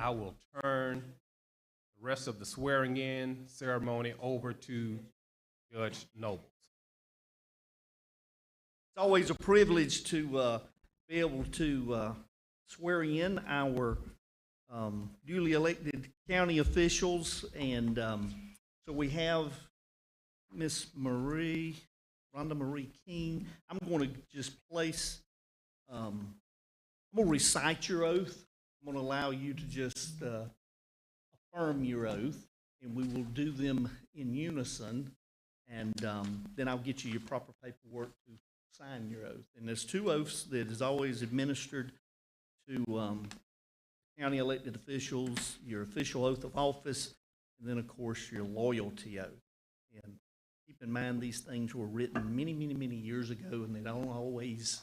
I will turn the rest of the swearing-in ceremony over to Judge Nobles. It's always a privilege to be able to swear in our duly elected county officials, and so we have Miss Rhonda Marie King. I'm going to just place, I'm going to recite your oath. I'm going to allow you to just affirm your oath, and we will do them in unison, and then I'll get you your proper paperwork to sign your oath. And there's two oaths that is always administered to county elected officials: your official oath of office, and then of course your loyalty oath. And keep in mind, these things were written many, many, many years ago, and they don't always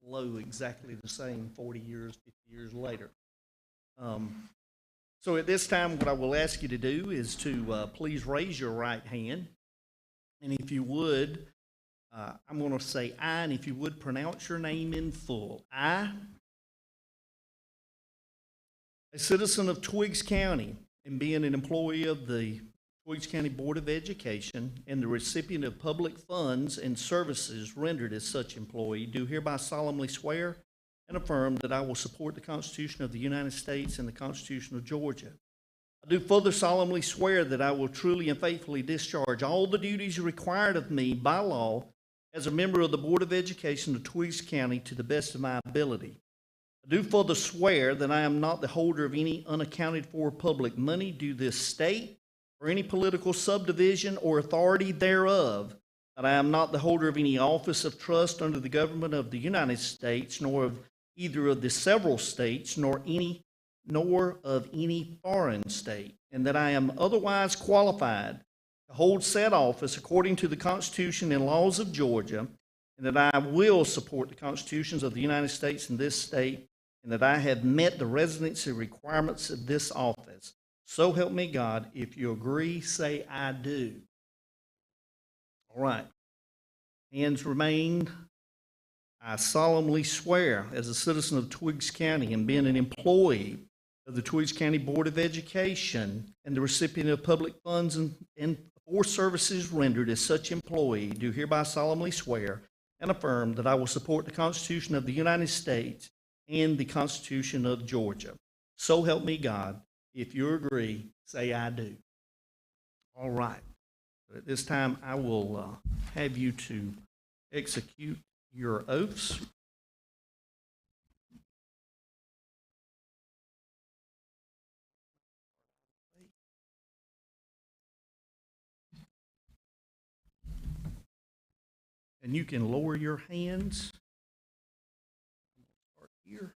flow exactly the same 40 years, 50 years later. So at this time, what I will ask you to do is to please raise your right hand, and if you would, I'm going to say I, and if you would pronounce your name in full. I, a citizen of Twiggs County, and being an employee of the Twiggs County Board of Education and the recipient of public funds and services rendered as such employee, do hereby solemnly swear and affirm that I will support the Constitution of the United States and the Constitution of Georgia. I do further solemnly swear that I will truly and faithfully discharge all the duties required of me by law as a member of the Board of Education of Twiggs County to the best of my ability. I do further swear that I am not the holder of any unaccounted for public money due this state or any political subdivision or authority thereof, that I am not the holder of any office of trust under the government of the United States, nor of either of the several states, nor of any foreign state, and that I am otherwise qualified to hold said office according to the Constitution and laws of Georgia, and that I will support the constitutions of the United States and this state, and that I have met the residency requirements of this office. So help me God. If you agree, say I do. All right. Hands remain. I solemnly swear as a citizen of Twiggs County and being an employee of the Twiggs County Board of Education and the recipient of public funds and for services rendered as such employee, do hereby solemnly swear and affirm that I will support the Constitution of the United States and the Constitution of Georgia. So help me God. If you agree, say I do. All right. At this time, I will have you to execute your oaths. And you can lower your hands. Start here.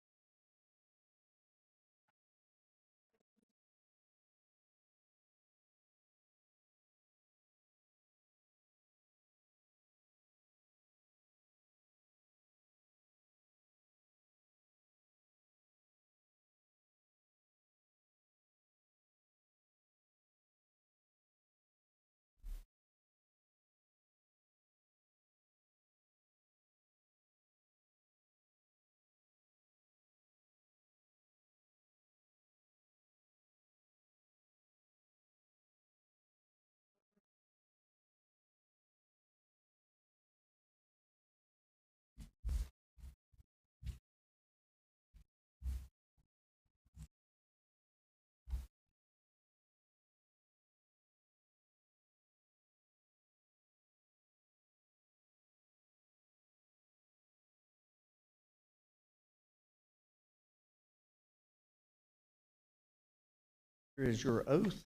Here is your oath.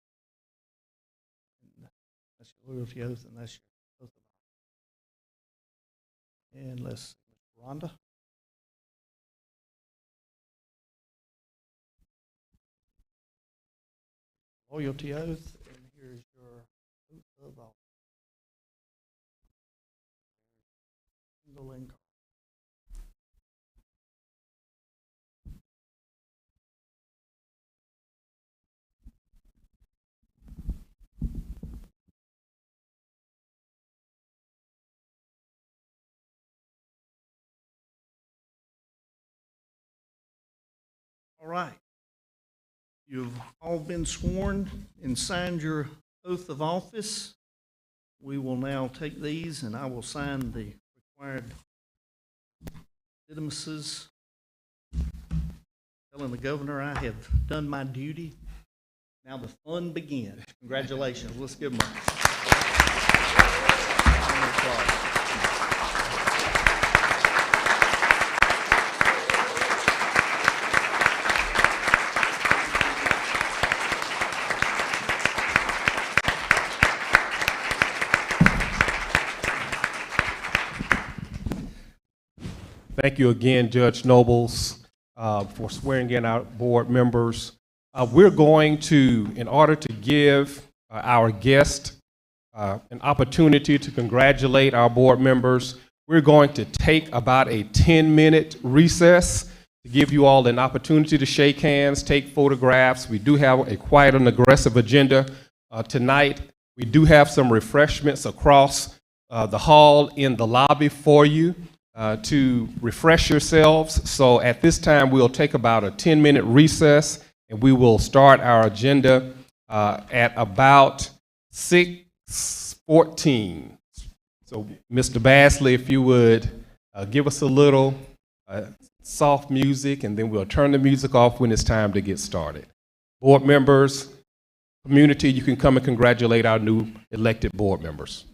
That's your loyalty oath, and that's your oath of office. And let's see, Rhonda. Loyalty oath, and here's your oath of office. Single and card. All right. You've all been sworn and signed your oath of office. We will now take these and I will sign the required legitimacies. Telling the governor I have done my duty. Now the fun begins. Congratulations. Let's give them a round of applause. Thank you again, Judge Nobles, for swearing in our board members. We're going to, in order to give our guest an opportunity to congratulate our board members, we're going to take about a 10-minute recess to give you all an opportunity to shake hands, take photographs. We do have quite an aggressive agenda tonight. We do have some refreshments across the hall in the lobby for you to refresh yourselves. So at this time, we'll take about a 10-minute recess, and we will start our agenda at about 6:14. So, Mr. Basley, if you would give us a little soft music, and then we'll turn the music off when it's time to get started. Board members, community, you can come and congratulate our new elected board members.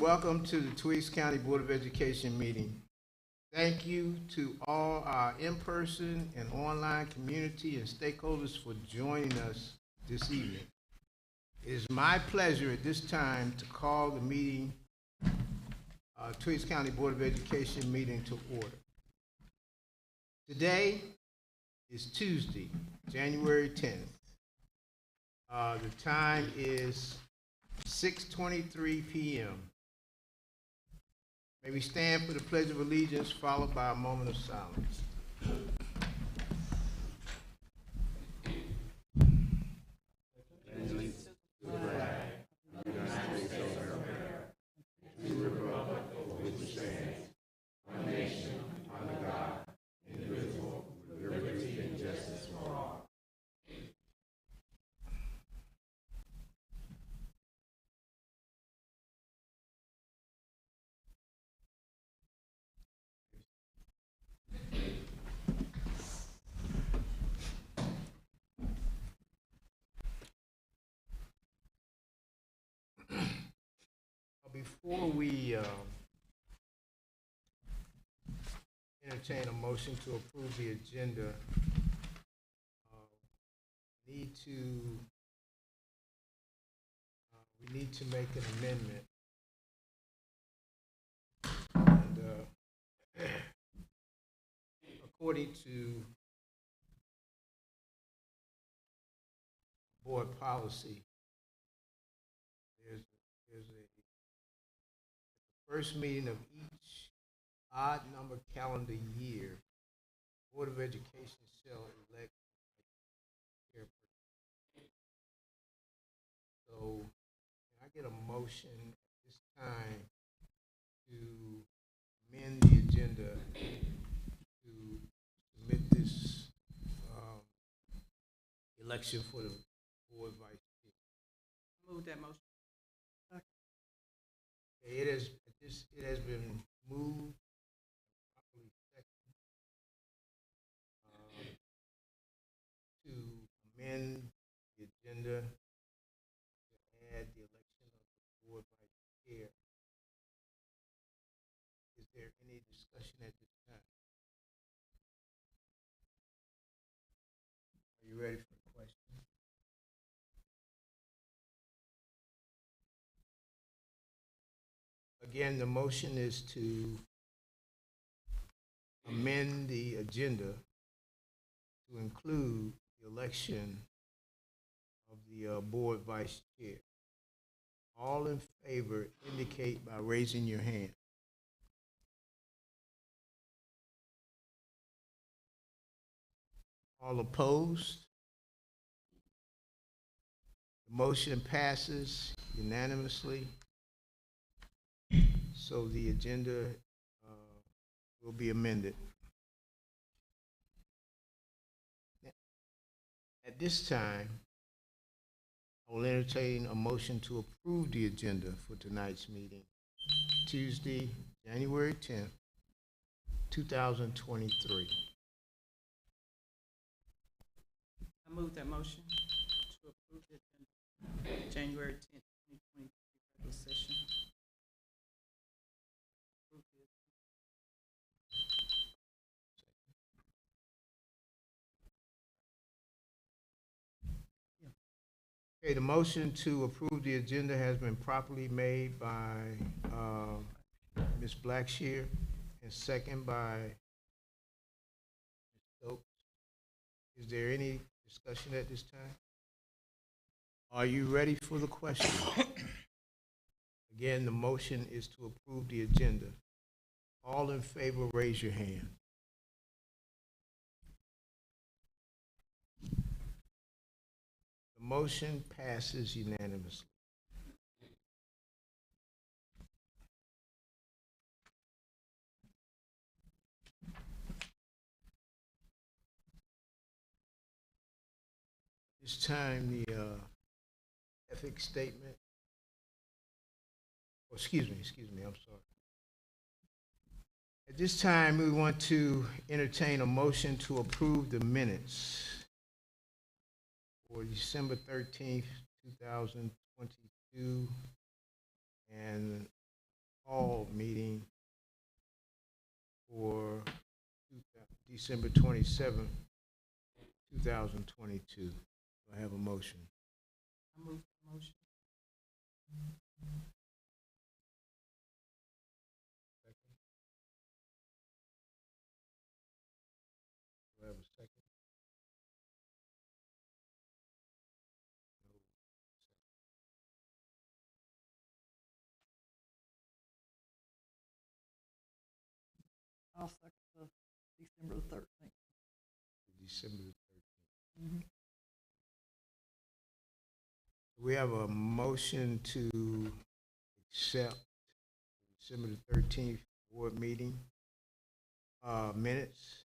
and welcome to the Tweeds County Board of Education meeting. Thank you to all our in-person and online community and stakeholders for joining us this evening. It is my pleasure at this time to call the meeting, Tweeds County Board of Education meeting to order. Today is Tuesday, January 10th. The time is 6:23 p.m. May we stand for the Pledge of Allegiance, followed by a moment of silence. Before we entertain a motion to approve the agenda, we need to make an amendment. And according to board policy, there's a first meeting of each odd number calendar year, Board of Education shall elect a chairperson. So can I get a motion at this time to amend the agenda to submit this election for the board vice chair? Move that motion. Okay, it has been moved, properly seconded, to amend the agenda to add the election of the board vice chair. Is there any discussion at this time? Are you ready for the question? Again, the motion is to amend the agenda to include the election of the board vice chair. All in favor indicate by raising your hand. All opposed? The motion passes unanimously. So the agenda will be amended. At this time, I will entertain a motion to approve the agenda for tonight's meeting, Tuesday, January 10th, 2023. I move that motion to approve the agenda, January 10th, 2023, regular session. Okay, the motion to approve the agenda has been properly made by Ms. Blackshear and second by Ms. Stokes. Is there any discussion at this time? Are you ready for the question? Again, the motion is to approve the agenda. All in favor, raise your hand. The motion passes unanimously. This time, the ethics statement. Oh, excuse me, I'm sorry. At this time, we want to entertain a motion to approve the minutes for December 13th, 2022, and Hall meeting for December 27th, 2022. Do I have a motion? I move the motion. Do I have a second? I'll second the December the 13th. December the 13th. We have a motion to accept December the 13th board meeting minutes.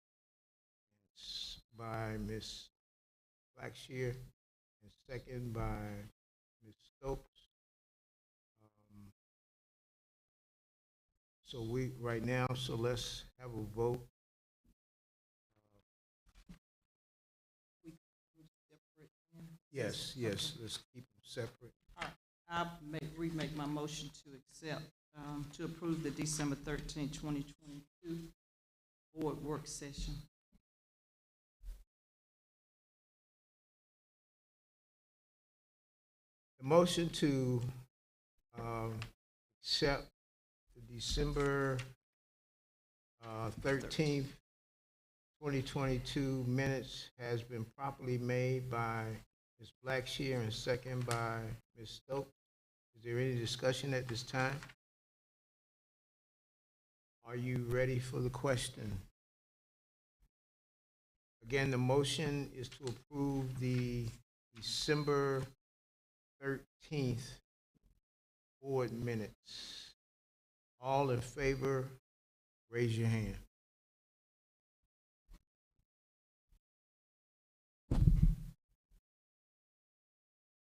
It's by Ms. Blackshear and second by Ms. Stokes. So right now, so let's have a vote. We separate them. Yes, let's keep them separate. I'll remake my motion to accept, to approve the December 13, 2022 board work session. The motion to accept the December 13th, 2022 minutes has been properly made by Ms. Blackshear and second by Ms. Stokes. Is there any discussion at this time? Are you ready for the question? Again, the motion is to approve the December 13th board minutes. All in favor, raise your hand.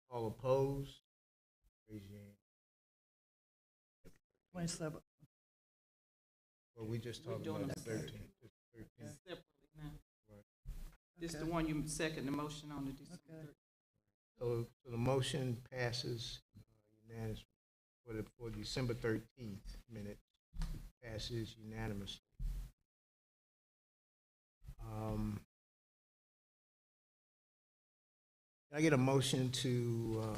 All opposed, raise your hand. 27th. Well, we just We're talked doing about the them 13th. Separately now. Right. This the Okay. one you second the motion on the December Okay. 13th. So the motion passes unanimously for December 13th minutes, passes unanimously. Can I get a motion to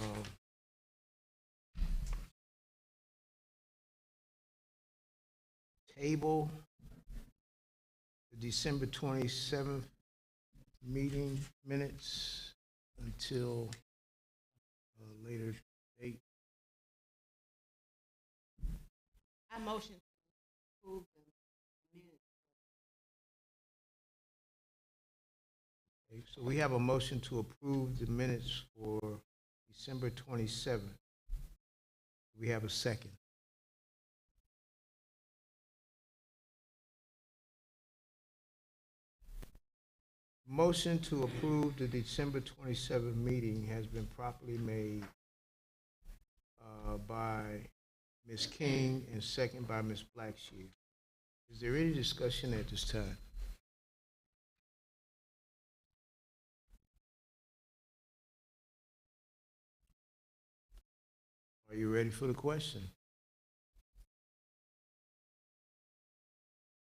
table the December 27th meeting minutes until a later date? I motion to approve the minutes. Okay, so we have a motion to approve the minutes for December 27th. We have a second. Motion to approve the December 27th meeting has been properly made by Ms. King and second by Ms. Blackshear. Is there any discussion at this time? Are you ready for the question?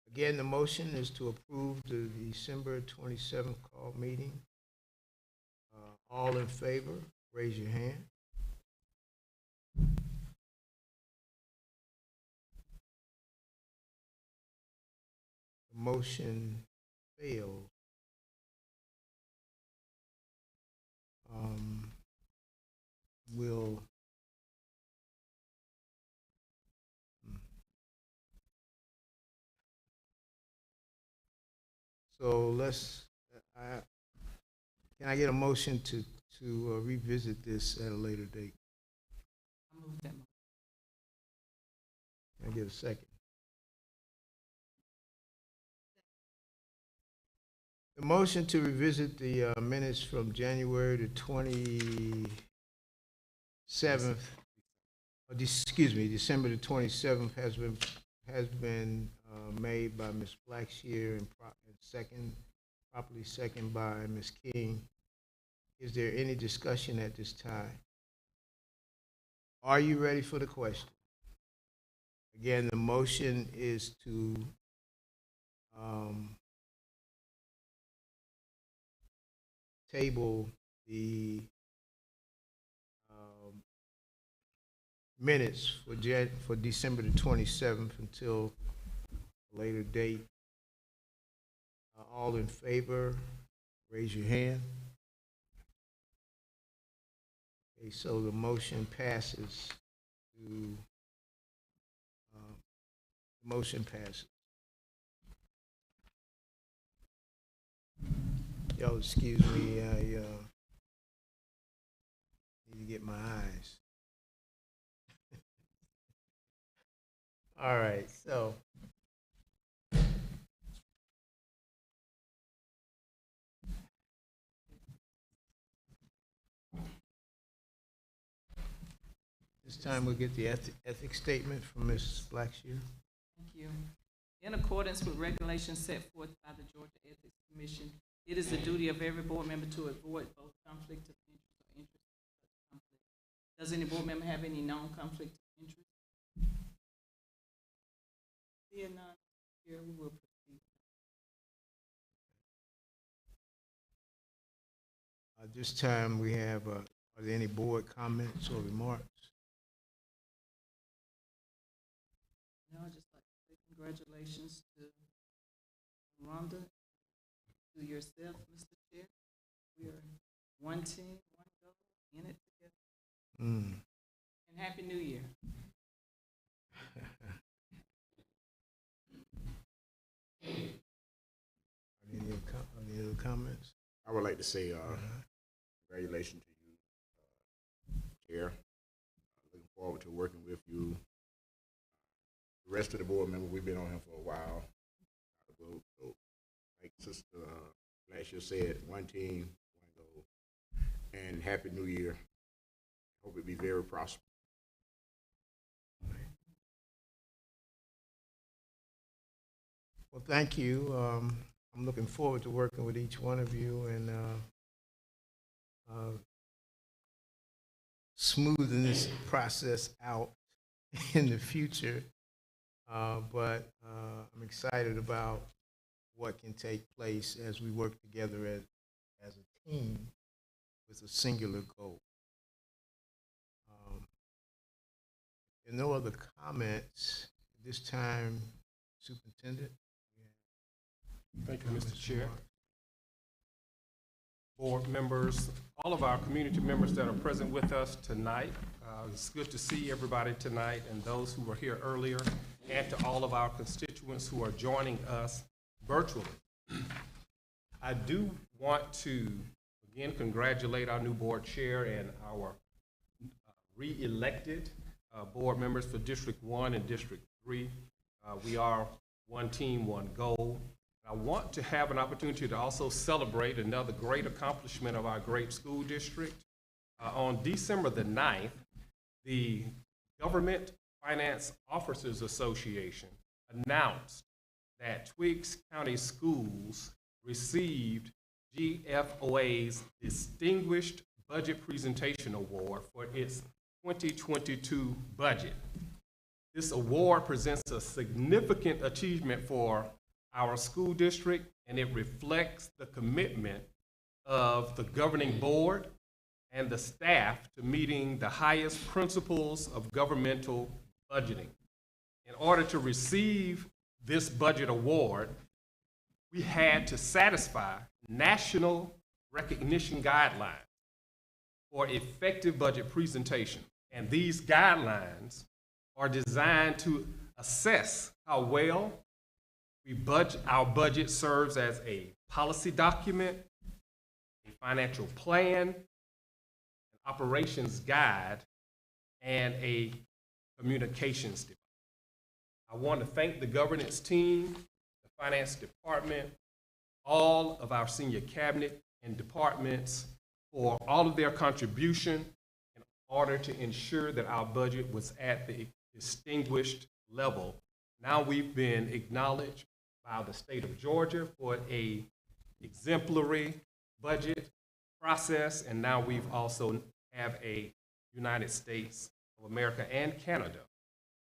Again, the motion is to approve the December 27th call meeting. All in favor, raise your hand. The motion failed. Will So can I get a motion to revisit this at a later date? I move that motion. Can I get a second? The motion to revisit the minutes from January the 27th, December the 27th has been made by Ms. Blackshear and properly second by Ms. King. Is there any discussion at this time? Are you ready for the question? Again, the motion is to table the minutes for December the 27th until a later date. All in favor, raise your hand. Okay, so the motion passes to, the motion passes. Y'all excuse me, I need to get my eyes. All right, so this time we'll get the ethics statement from Ms. Blackshear. Thank you. In accordance with regulations set forth by the Georgia Ethics Commission, it is the duty of every board member to avoid both conflict of interest or interest conflict. Does any board member have any known conflict of interest? Seeing none, here we will proceed. This time we have, are there any board comments or remarks? No, I'd just like to say congratulations to Rhonda, to yourself, Mr. Chair. We are one team, one goal, in it together. And Happy New Year. Any other comments? I would like to say congratulations to you, Chair. Looking forward to working with you. The rest of the board members, we've been on here for a while. So, like Sister Blackshear said, one team, one goal. And Happy New Year. Hope it be very prosperous. Well, thank you. I'm looking forward to working with each one of you and smoothing this process out in the future. But I'm excited about what can take place as we work together as a team with a singular goal. If there are no other comments at this time, Superintendent? Thank you, Mr. Chair. Board members, all of our community members that are present with us tonight. It's good to see everybody tonight and those who were here earlier, and to all of our constituents who are joining us virtually. I do want to, again, congratulate our new board chair and our re-elected board members for District 1 and District 3. We are one team, one goal. I want to have an opportunity to also celebrate another great accomplishment of our great school district. On December the 9th, the Government Finance Officers Association announced that Twiggs County Schools received GFOA's Distinguished Budget Presentation Award for its 2022 budget. This award presents a significant achievement for our school district, and it reflects the commitment of the governing board and the staff to meeting the highest principles of governmental budgeting. In order to receive this budget award, we had to satisfy national recognition guidelines for effective budget presentation. And these guidelines are designed to assess how well our budget serves as a policy document, a financial plan, an operations guide, and a communications device. I want to thank the governance team, the finance department, all of our senior cabinet and departments for all of their contribution in order to ensure that our budget was at the distinguished level. Now we've been acknowledged by the state of Georgia for a exemplary budget process, and now we've also have a United States of America and Canada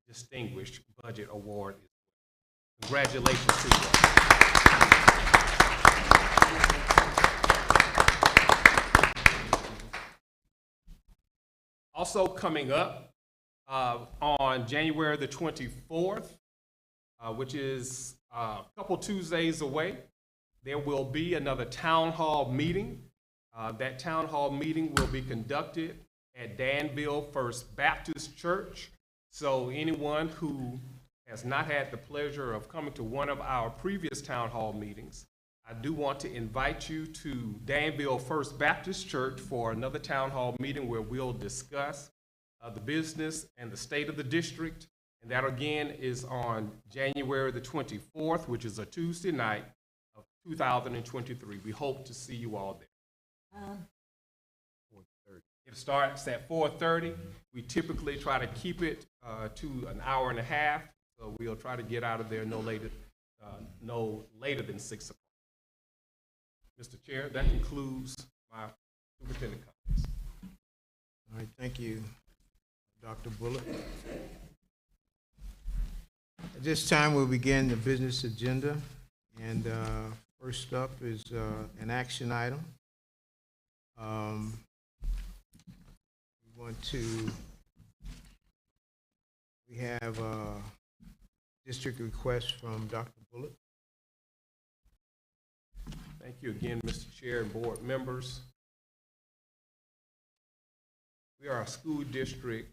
Distinguished Budget Award. Congratulations to you. Also coming up on January the 24th, which is a couple Tuesdays away, there will be another town hall meeting. That town hall meeting will be conducted at Danville First Baptist Church. So anyone who has not had the pleasure of coming to one of our previous town hall meetings, I do want to invite you to Danville First Baptist Church for another town hall meeting where we'll discuss the business and the state of the district. And that again is on January the 24th, which is a Tuesday night of 2023. We hope to see you all there. 4:30. It starts at 4:30. We typically try to keep it to an hour and a half, so we'll try to get out of there no later than 6 o'clock. Mr. Chair, that concludes my superintendent comments. All right, thank you, Dr. Bullock. At this time, we'll begin the business agenda. And first up is an action item. We have a district request from Dr. Bullock. Thank you again, Mr. Chair and board members. We are a school district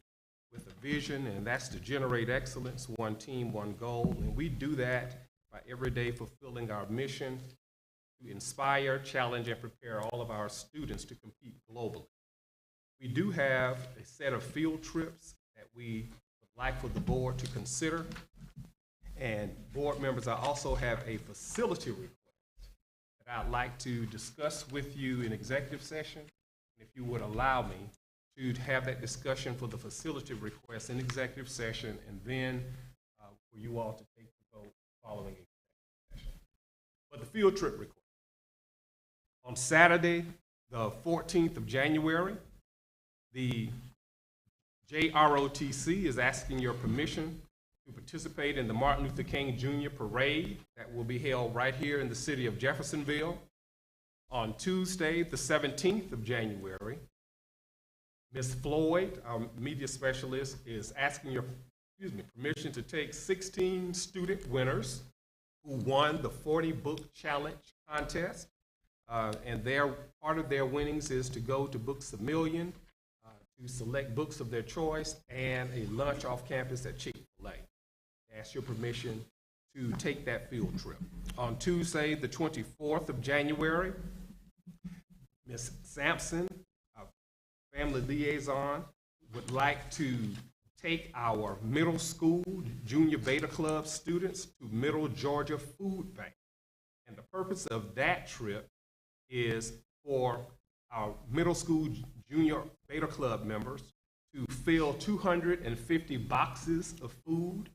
with a vision, and that's to generate excellence, one team, one goal. And we do that by every day fulfilling our mission to inspire, challenge, and prepare all of our students to compete globally. We do have a set of field trips that we would like for the board to consider. And board members, I also have a facility request that I'd like to discuss with you in executive session. And if you would allow me to have that discussion for the facility request in executive session, and then for you all to take the vote following executive session. But the field trip request. On Saturday, the 14th of January, the JROTC is asking your permission to participate in the Martin Luther King Jr. Parade that will be held right here in the city of Jeffersonville. On Tuesday, the 17th of January, Ms. Floyd, our media specialist, is asking your permission to take 16 student winners who won the 40 Book Challenge contest. And part of their winnings is to go to Books a Million, to select books of their choice, and a lunch off campus at Chick-fil-A. Ask your permission to take that field trip. On Tuesday, the 24th of January, Ms. Sampson, our family liaison, would like to take our middle school Junior Beta Club students to Middle Georgia Food Bank. And the purpose of that trip is for our middle school Junior Beta Club members to fill 250 boxes of food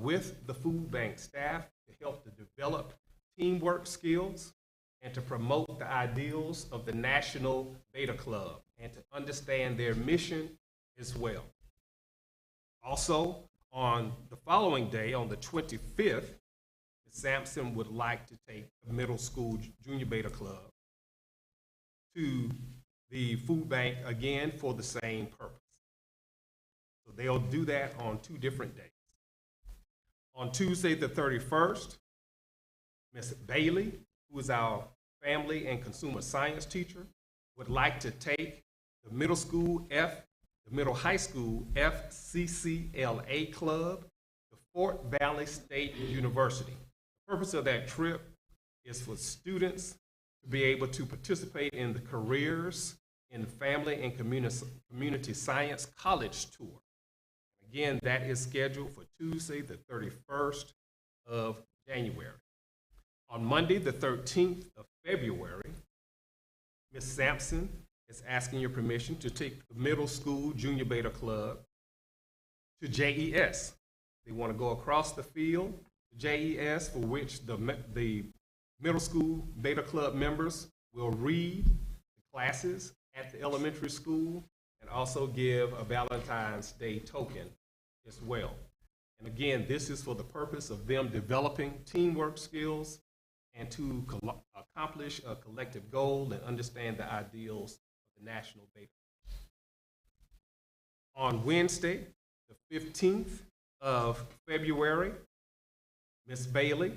with the food bank staff to help to develop teamwork skills and to promote the ideals of the National Beta Club and to understand their mission as well. Also, on the following day, on the 25th, Ms. Sampson would like to take the middle school Junior Beta Club to the food bank again for the same purpose. So they'll do that on 2 different days. On Tuesday the 31st, Ms. Bailey, who is our family and consumer science teacher, would like to take the middle high school FCCLA club to Fort Valley State University. The purpose of that trip is for students to be able to participate in the Careers in Family and Community Science College Tour. Again, that is scheduled for Tuesday, the 31st of January. On Monday, the 13th of February, Ms. Sampson is asking your permission to take the middle school Junior Beta Club to JES. They want to go across the field to JES, for which the middle school Beta Club members will read the classes at the elementary school and also give a Valentine's Day token as well. And again, this is for the purpose of them developing teamwork skills and to accomplish a collective goal and understand the ideals of the national beta. On Wednesday, the 15th of February, Ms. Bailey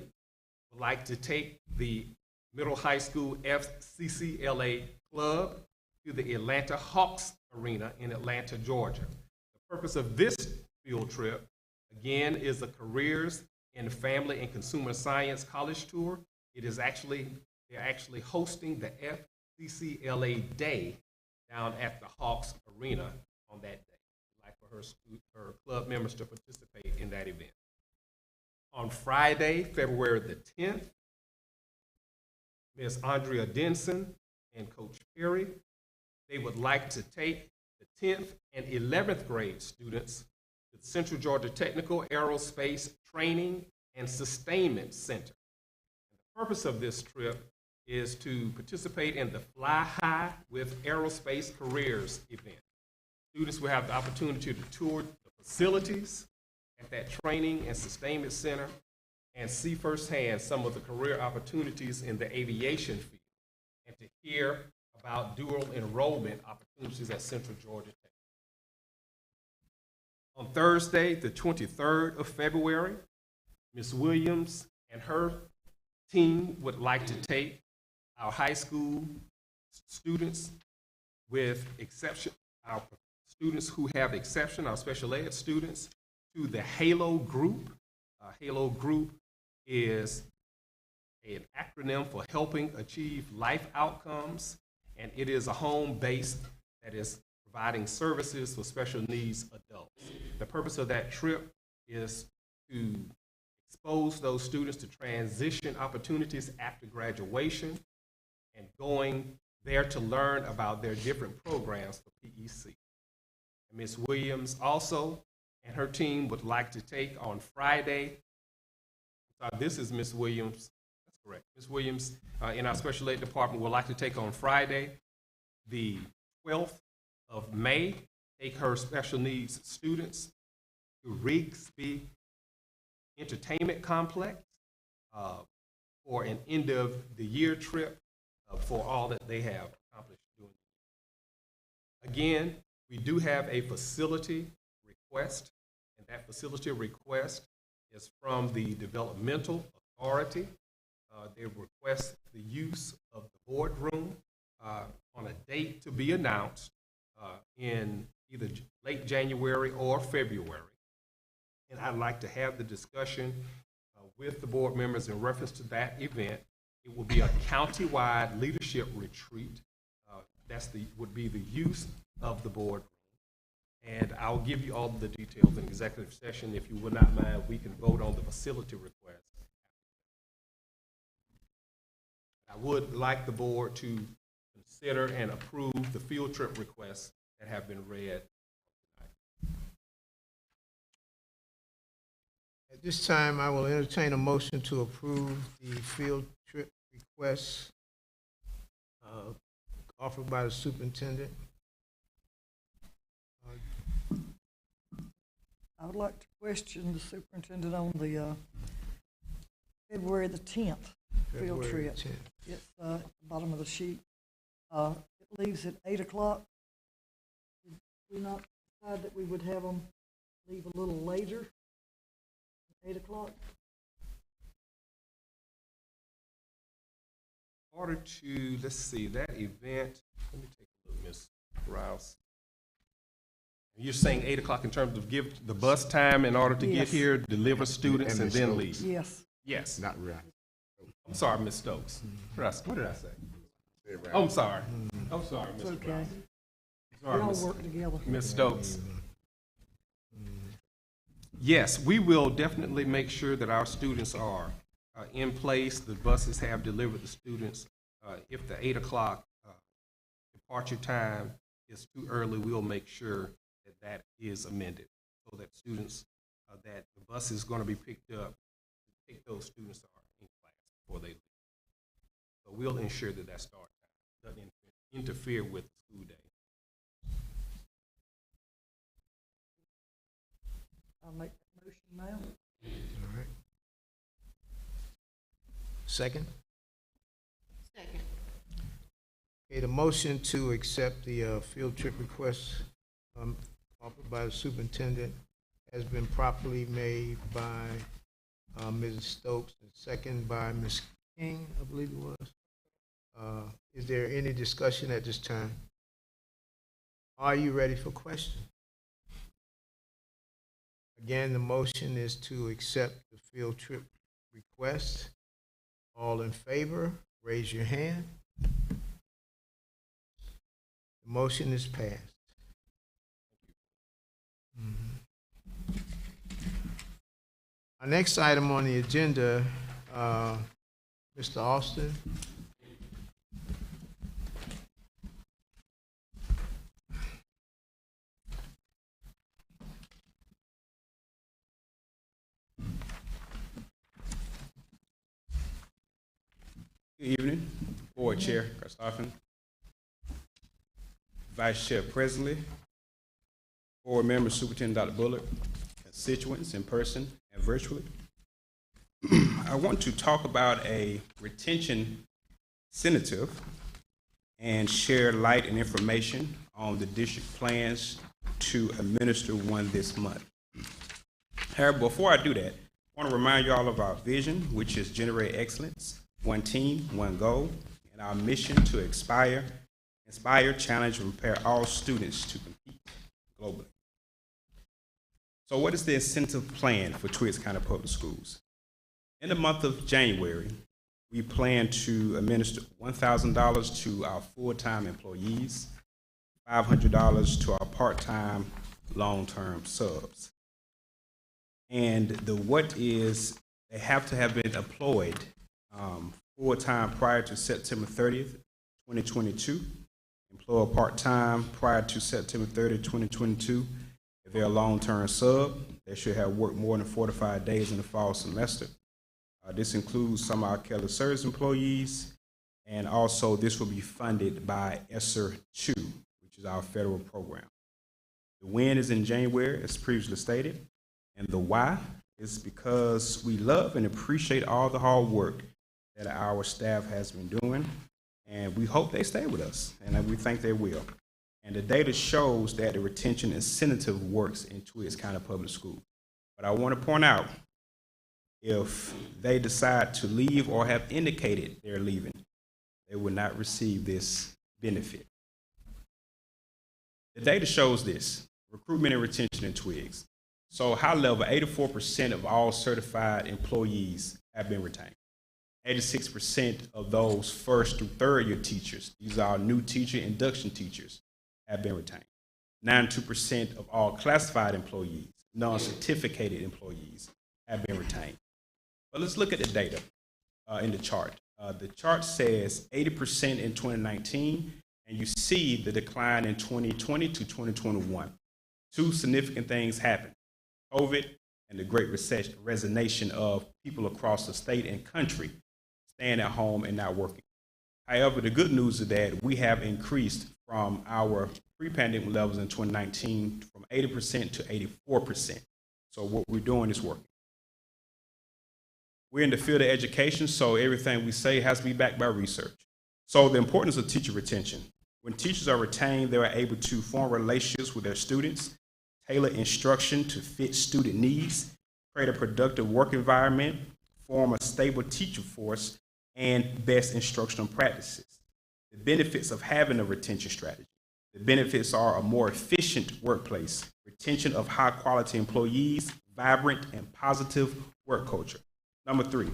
would like to take the Middle High School FCCLA Club to the Atlanta Hawks Arena in Atlanta, Georgia. The purpose of this field trip, again, is a Careers in Family and Consumer Science college tour. They're actually hosting the FCCLA Day down at the Hawks Arena on that day. We'd like for her club members to participate in that event. On Friday, February the 10th, Ms. Andrea Denson and Coach Perry, they would like to take the 10th and 11th grade students to the Central Georgia Technical Aerospace Training and Sustainment Center. And the purpose of this trip is to participate in the Fly High with Aerospace Careers event. Students will have the opportunity to tour the facilities at that training and sustainment center and see firsthand some of the career opportunities in the aviation field and to hear about dual enrollment opportunities at Central Georgia Tech. On Thursday, the 23rd of February, Ms. Williams and her team would like to take our high school students with exception, our students who have exception, our special ed students, to the HALO group. HALO group is an acronym for Helping Achieve Life Outcomes, and it is a home base that is providing services for special needs adults. The purpose of that trip is to expose those students to transition opportunities after graduation and going there to learn about their different programs for PEC. Ms. Williams also and her team would like to take on Friday. This is Ms. Williams. That's correct. Ms. Williams in our special ed department would like to take on Friday, the 12th of May, take her special needs students to Rigsby Entertainment Complex for an end of the year trip for all that they have accomplished during the year. Again, we do have a facility request, and that facility request is from the Developmental Authority. They request the use of the boardroom on a date to be announced in either late January or February. And I'd like to have the discussion with the board members in reference to that event. It will be a county-wide leadership retreat. Would be the use of the boardroom. And I'll give you all the details in executive session. If you would not mind, we can vote on the facility request. I would like the board to consider and approve the field trip requests that have been read tonight. At this time, I will entertain a motion to approve the field trip requests offered by the superintendent. I would like to question the superintendent on the February the 10th field February trip. 10th. It's at the bottom of the sheet. It leaves at 8 o'clock. Did we not decide that we would have them leave a little later? 8 o'clock? In order to, let's see, that event, let me take a look, Ms. Rouse. You're saying 8 o'clock in terms of give the bus time in order to get Yes. here, deliver students, And and Ms. then Stokes. leave? Yes. Yes. Not right. I'm sorry, Ms. Stokes. What did I say? Say it right. Oh, I'm sorry. I'm sorry, It's Mr. okay. Rouse. We Sorry, all Ms. work together. Ms. Stokes. Yes, we will definitely make sure that our students are in place. The buses have delivered the students. If the 8 o'clock departure time is too early, we'll make sure that that is amended so that students, that the bus is going to be picked up, pick those students are in class before they leave. So we'll ensure that that start time doesn't interfere with the school day. I'll make that Motion now. All right. Second? Second. Okay, the motion to accept the field trip request offered by the superintendent has been properly made by Mrs. Stokes and second by Ms. King, I believe it was. Is there any discussion at this time? Are you ready for question? Again, the motion is to accept the field trip request. All in favor, raise your hand. The motion is passed. Our next item on the agenda, Mr. Austin. Good evening, Board Chair Christopher, Vice Chair Presley, Board Member Superintendent Dr. Bullock, constituents in person and virtually. I want to talk about a retention incentive and share light and information on the district plans to administer one this month. However, before I do that, I want to remind you all of our vision, which is generate excellence, one team, one goal, and our mission to inspire, challenge, and prepare all students to compete globally. So what is the incentive plan for Twiggs County Public Schools? In the month of January, we plan to administer $1,000 to our full-time employees, $500 to our part-time long-term subs. And the what is, they have to have been employed full-time prior to September 30th, 2022, employ part-time prior to September 30th, 2022. If they're a long-term sub, they should have worked more than 45 days in the fall semester. This includes some of our Kelly Service employees, and also this will be funded by ESSER 2, which is our federal program. The when is in January, as previously stated, and the why is because we love and appreciate all the hard work that our staff has been doing, and we hope they stay with us, and we think they will. And the data shows that the retention incentive works in Twiggs County Public Schools. But I want to point out, if they decide to leave or have indicated they're leaving, they will not receive this benefit. The data shows this, recruitment and retention in Twiggs. So high level, 84% of all certified employees have been retained. 86% of those first through third year teachers, these are our new teacher induction teachers, have been retained. 92% of all classified employees, non-certificated employees, have been retained. But let's look at the data in the chart. The chart says 80% in 2019, and you see the decline in 2020 to 2021. Two significant things happened: COVID and the great resignation of people across the state and country staying at home and not working. However, the good news is that we have increased from our pre-pandemic levels in 2019 from 80% to 84%. So what we're doing is working. We're in the field of education, so everything we say has to be backed by research. So the importance of teacher retention. When teachers are retained, they are able to form relationships with their students, tailor instruction to fit student needs, create a productive work environment, form a stable teacher force, and best instructional practices. The benefits of having a retention strategy. The benefits are a more efficient workplace, retention of high-quality employees, vibrant and positive work culture. Number three,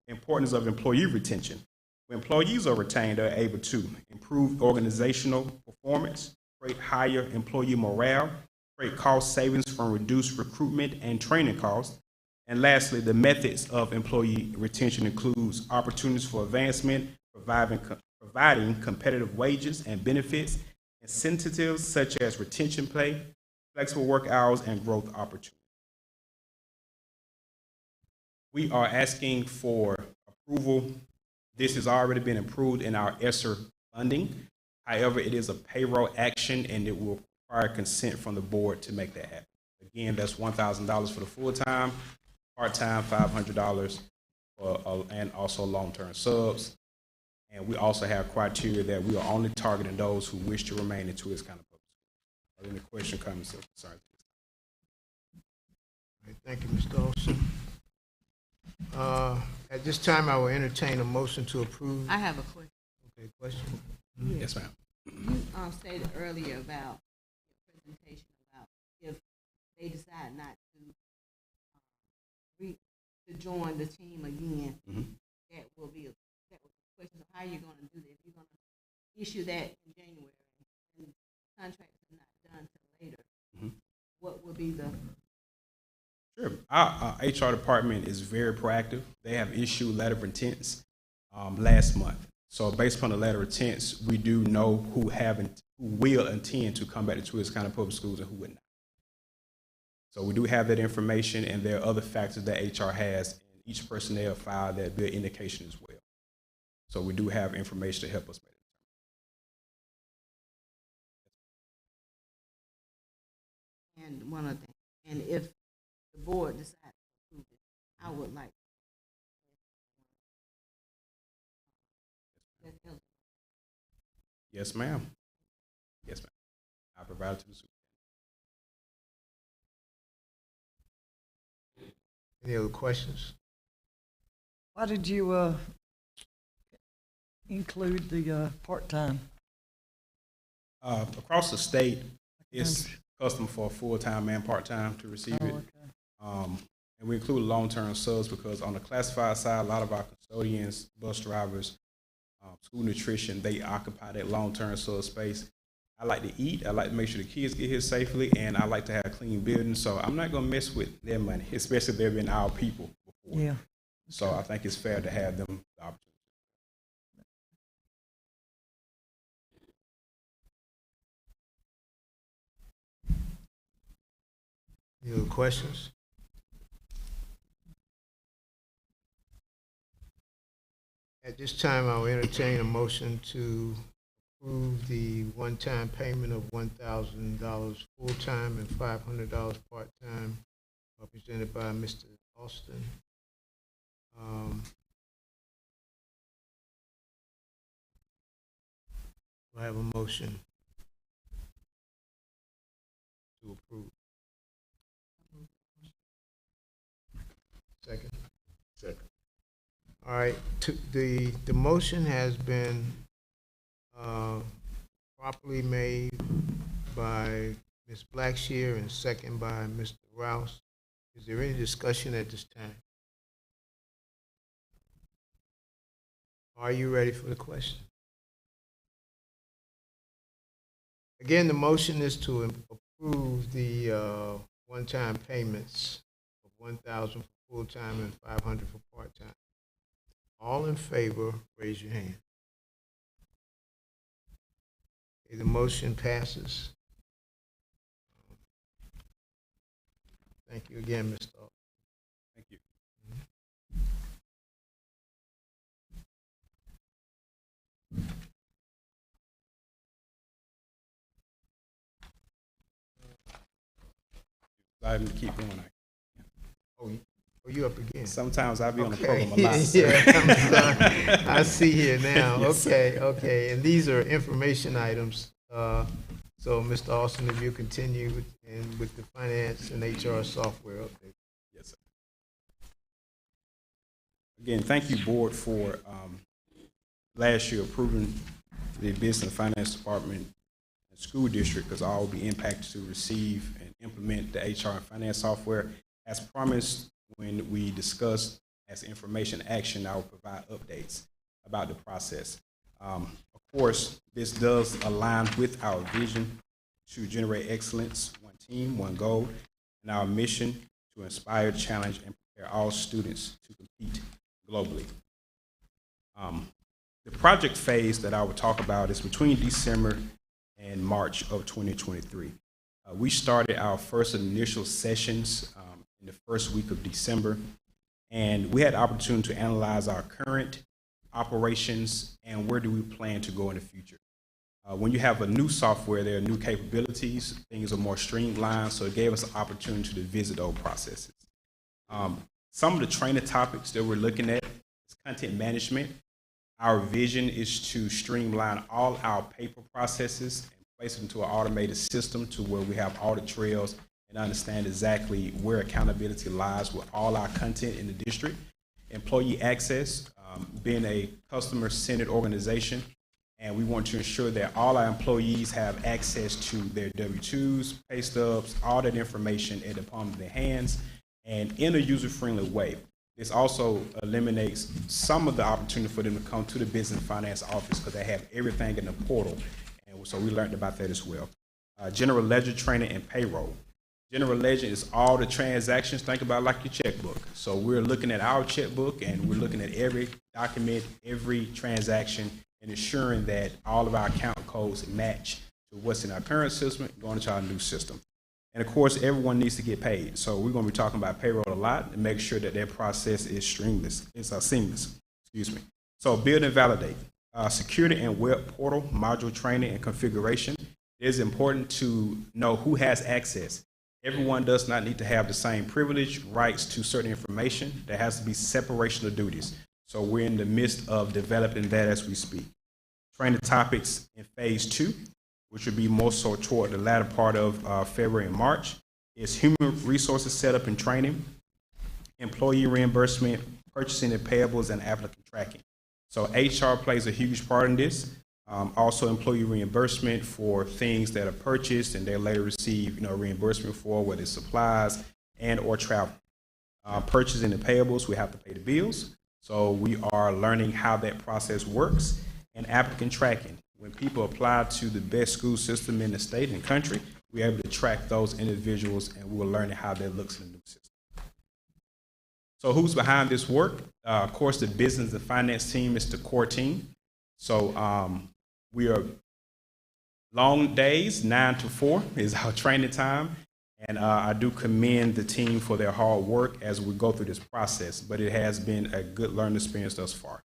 importance of employee retention. When employees are retained, they're able to improve organizational performance, create higher employee morale, create cost savings from reduced recruitment and training costs. And lastly, the methods of employee retention includes opportunities for advancement, providing competitive wages and benefits, incentives such as retention pay, flexible work hours, and growth opportunities. We are asking for approval. This has already been approved in our ESSER funding. However, it is a payroll action, and it will require consent from the board to make that happen. Again, that's $1,000 for the full-time, part-time $500, and also long-term subs. And we also have criteria that we are only targeting those who wish to remain in Twiggs County Public Schools. Are there any questions, comments, or concerns? All right, thank you, Mr. Olson. At this time, I will entertain a motion to approve. I have a question. Okay, question? Yes, ma'am. You stated earlier about your presentation about if they decide not to join the team again, that will be that was the question of how you're going to do that. If you're going to issue that in January and the contracts are not done till later, what will be the Sure. Our HR department is very proactive. They have issued letter of intents last month. So based upon the letter of intents, we do know who will intend to come back to Twiggs County Public Schools and who would not. So we do have that information, and there are other factors that HR has in each personnel file that bear indication as well. So we do have information to help us make it. and one other thing, and if the board decides to approve it, I would like that's eligible. Yes, ma'am. Yes, ma'am. I provide it to the superintendent. Any other questions? Why did you include the part-time? Across the state, it's custom for full-time and part-time to receive it. Okay. And we include long-term subs because on the classified side, a lot of our custodians, bus drivers, school nutrition, they occupy that long-term sub space. I like to eat. I like to make sure the kids get here safely, and I like to have clean buildings. So I'm not going to mess with their money, especially if they've been our people before. Yeah. So I think it's fair to have them the opportunity. Any other questions? At this time, I'll entertain a motion to approve the one-time payment of $1,000 full-time and $500 part-time, represented by Mr. Austin. Do I have a motion to approve? Second. Second. All right, the motion has been properly made by Ms. Blackshear and second by Mr. Rouse. Is there any discussion at this time? Are you ready for the question? Again, the motion is to approve the one-time payments of $1,000 for full-time and $500 for part-time. All in favor, raise your hand. Okay, the motion passes. Thank you again, Mr. Austin. Thank you. I to keep going. Oh, you up again? Sometimes I'll be on the Okay. program a lot. So. Yeah, I'm sorry. I see here now. Yes. Okay. And these are information items. So, Mr. Austin, if you continue with the finance and HR software update. Yes, sir. Again, thank you, board, for last year approving the business and finance department and school district, because all will be impacted to receive and implement the HR and finance software. As promised, when we discussed as information action, I will provide updates about the process. Of course, this does align with our vision to generate excellence, one team, one goal, and our mission to inspire, challenge, and prepare all students to compete globally. The project phase that I will talk about is between December and March of 2023. We started our first initial sessions in the first week of December, and we had the opportunity to analyze our current operations and where do we plan to go in the future. When you have a new software, there are new capabilities, things are more streamlined, so it gave us an opportunity to visit those processes. Some of the training topics that we're looking at is content management. Our vision is to streamline all our paper processes and place it into an automated system to where we have audit trails and understand exactly where accountability lies with all our content in the district. Employee access, being a customer-centered organization, and we want to ensure that all our employees have access to their W-2s, pay stubs, all that information at the palm of their hands, and in a user-friendly way. This also eliminates some of the opportunity for them to come to the business finance office because they have everything in the portal, and so we learned about that as well. General ledger training and payroll. General ledger is all the transactions. Think about it like your checkbook. So we're looking at our checkbook and we're looking at every document, every transaction, and ensuring that all of our account codes match to what's in our current system going into our new system. And of course, everyone needs to get paid. So we're going to be talking about payroll a lot and make sure that process is seamless. Excuse me. So build and validate. Security and web portal module training and configuration. It is important to know who has access. Everyone does not need to have the same privilege, rights to certain information. There has to be separation of duties. So we're in the midst of developing that as we speak. Training topics in phase 2, which would be more so toward the latter part of February and March, is human resources setup and training, employee reimbursement, purchasing and payables, and applicant tracking. So HR plays a huge part in this. Also employee reimbursement for things that are purchased and they later receive reimbursement for, whether it's supplies and or travel. Purchasing and payables, we have to pay the bills. So we are learning how that process works. And applicant tracking. When people apply to the best school system in the state and country, we're able to track those individuals and we're learning how that looks in the new system. So who's behind this work? Of course, the business and finance team is the core team. So we are long days, 9 to 4 is our training time. And I do commend the team for their hard work as we go through this process, but it has been a good learning experience thus far.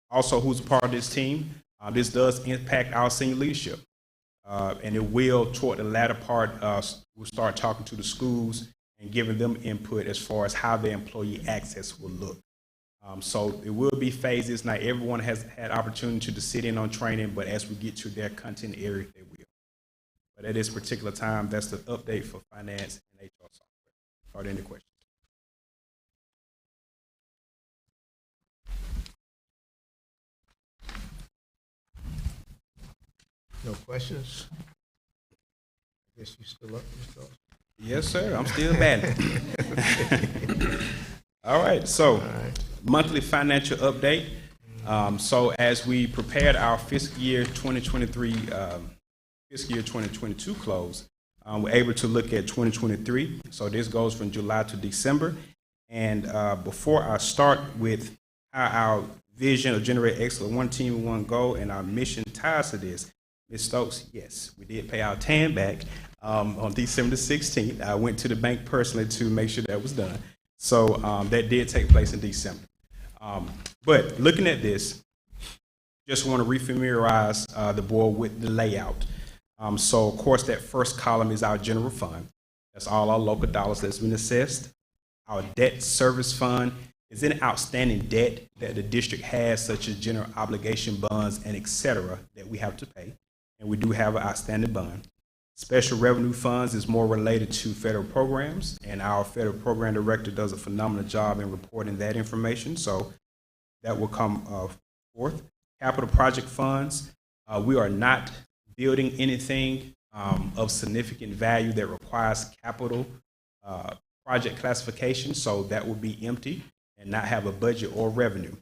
Also, who's a part of this team? This does impact our senior leadership, and it will, toward the latter part, we'll start talking to the schools and giving them input as far as how their employee access will look. So it will be phases. Not everyone has had opportunity to sit in on training, but as we get to their content area, they will. But at this particular time, that's the update for finance and HR software. Are there any questions? No questions? I guess you still up yourself? Yes, sir. I'm still batting. All right. So, monthly financial update. So, as we prepared our fiscal year 2023, fiscal year 2022 close, we're able to look at 2023. So, this goes from July to December. And before I start with how our vision of Generate Excellence, one team, one goal, and our mission ties to this, Ms. Stokes, yes, we did pay our TAN back on December 16th. I went to the bank personally to make sure that was done. So that did take place in December. But looking at this, just want to refamiliarize the board with the layout. So, of course, that first column is our general fund. That's all our local dollars that's been assessed. Our debt service fund is any outstanding debt that the district has, such as general obligation bonds and et cetera, that we have to pay. And we do have an outstanding bond. Special revenue funds is more related to federal programs, and our federal program director does a phenomenal job in reporting that information, so that will come forth. Capital project funds, we are not building anything of significant value that requires capital project classification, so that will be empty and not have a budget or revenue.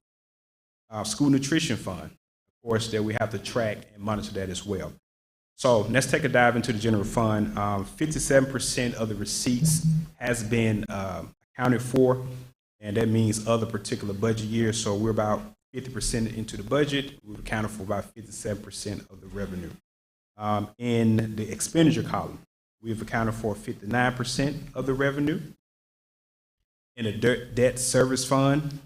School nutrition fund, of course, that we have to track and monitor that as well. So let's take a dive into the general fund. 57% of the receipts has been accounted for, and that means other particular budget years. So we're about 50% into the budget. We've accounted for about 57% of the revenue. In the expenditure column, we've accounted for 59% of the revenue. In the debt service fund,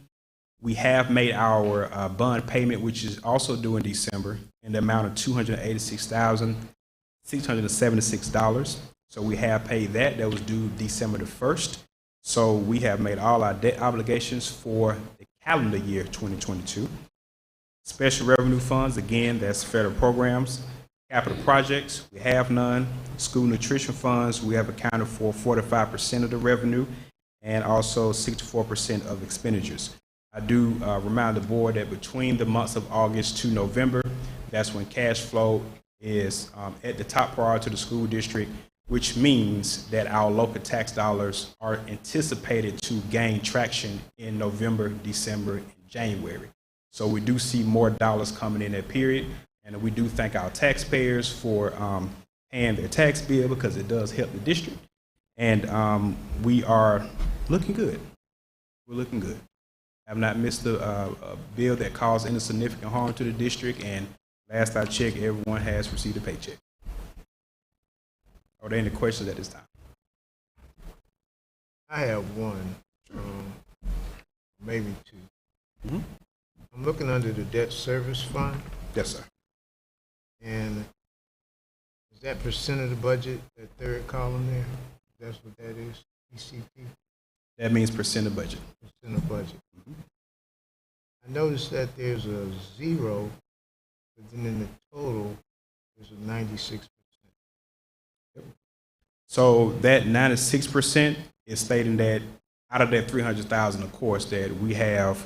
We have made our bond payment, which is also due in December, in the amount of $286,676. So we have paid that. That was due December the 1st. So we have made all our debt obligations for the calendar year 2022. Special revenue funds, again, that's federal programs. Capital projects, we have none. School nutrition funds, we have accounted for 45% of the revenue and also 64% of expenditures. I do remind the board that between the months of August to November, that's when cash flow is at the top priority to the school district, which means that our local tax dollars are anticipated to gain traction in November, December, and January. So we do see more dollars coming in that period, and we do thank our taxpayers for paying their tax bill because it does help the district. And we are looking good. We're looking good. Have not missed a bill that caused any significant harm to the district, and last I checked, everyone has received a paycheck. Are there any questions at this time? I have one, maybe two. Mm-hmm. I'm looking under the debt service fund, Yes, sir. and is that percent of the budget, that third column there? That's what that is, TCP, That means percent of budget. percent of budget. I noticed that there's a zero, but then in the total, there's a 96%. So that 96% is stating that out of that 300,000, of course, that we have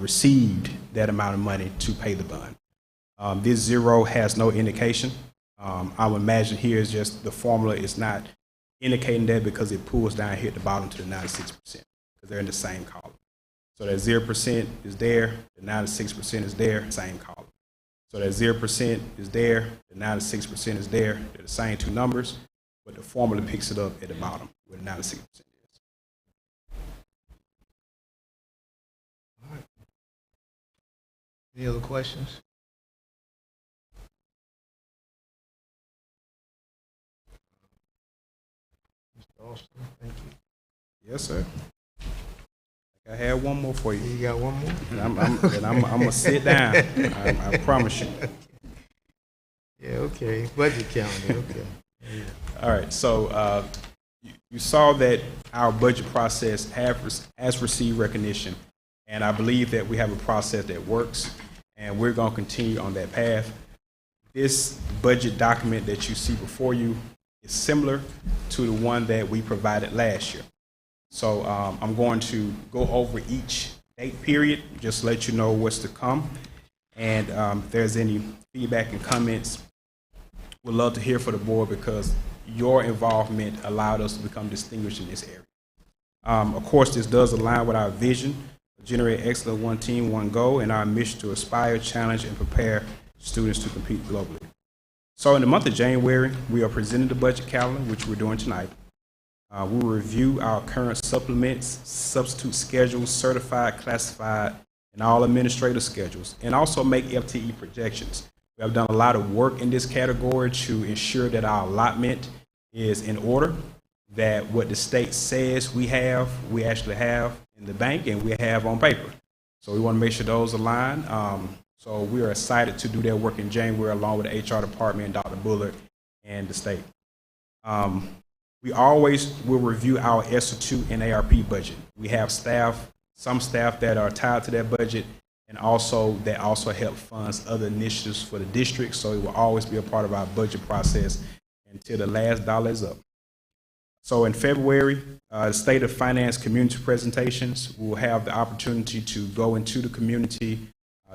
received that amount of money to pay the bond. This zero has no indication. I would imagine here is just the formula is not indicating that because it pulls down here at the bottom to the 96% because they're in the same column. So that 0% is there, the 96% is there, same column. So that 0% is there, the 96% is there, they're the same two numbers, but the formula picks it up at the bottom where the 96% is. All right. Any other questions? Mr. Austin, thank you. Yes, sir. I had one more for you. You got one more? And I'm gonna sit down. I promise you. Yeah, okay. Budget calendar, okay. All right. So you saw that our budget process has received recognition, and I believe that we have a process that works, and we're going to continue on that path. This budget document that you see before you is similar to the one that we provided last year. So I'm going to go over each date period, just to let you know what's to come. And if there's any feedback and comments, we'd love to hear from the board because your involvement allowed us to become distinguished in this area. Of course, this does align with our vision, generate excellent one team, one goal, and our mission to inspire, challenge, and prepare students to compete globally. So in the month of January, we are presenting the budget calendar, which we're doing tonight. We will review our current supplements, substitute schedules, certified, classified, and all administrative schedules, and also make FTE projections. We have done a lot of work in this category to ensure that our allotment is in order, that what the state says we actually have in the bank and we have on paper. So we want to make sure those align. So we are excited to do that work in January along with the HR department, Dr. Bullard, and the state. We always will review our ESSER2 and ARP budget. We have some staff that are tied to that budget, and also that also help funds other initiatives for the district. So it will always be a part of our budget process until the last dollar is up. So in February, the State of Finance community presentations, we'll have the opportunity to go into the community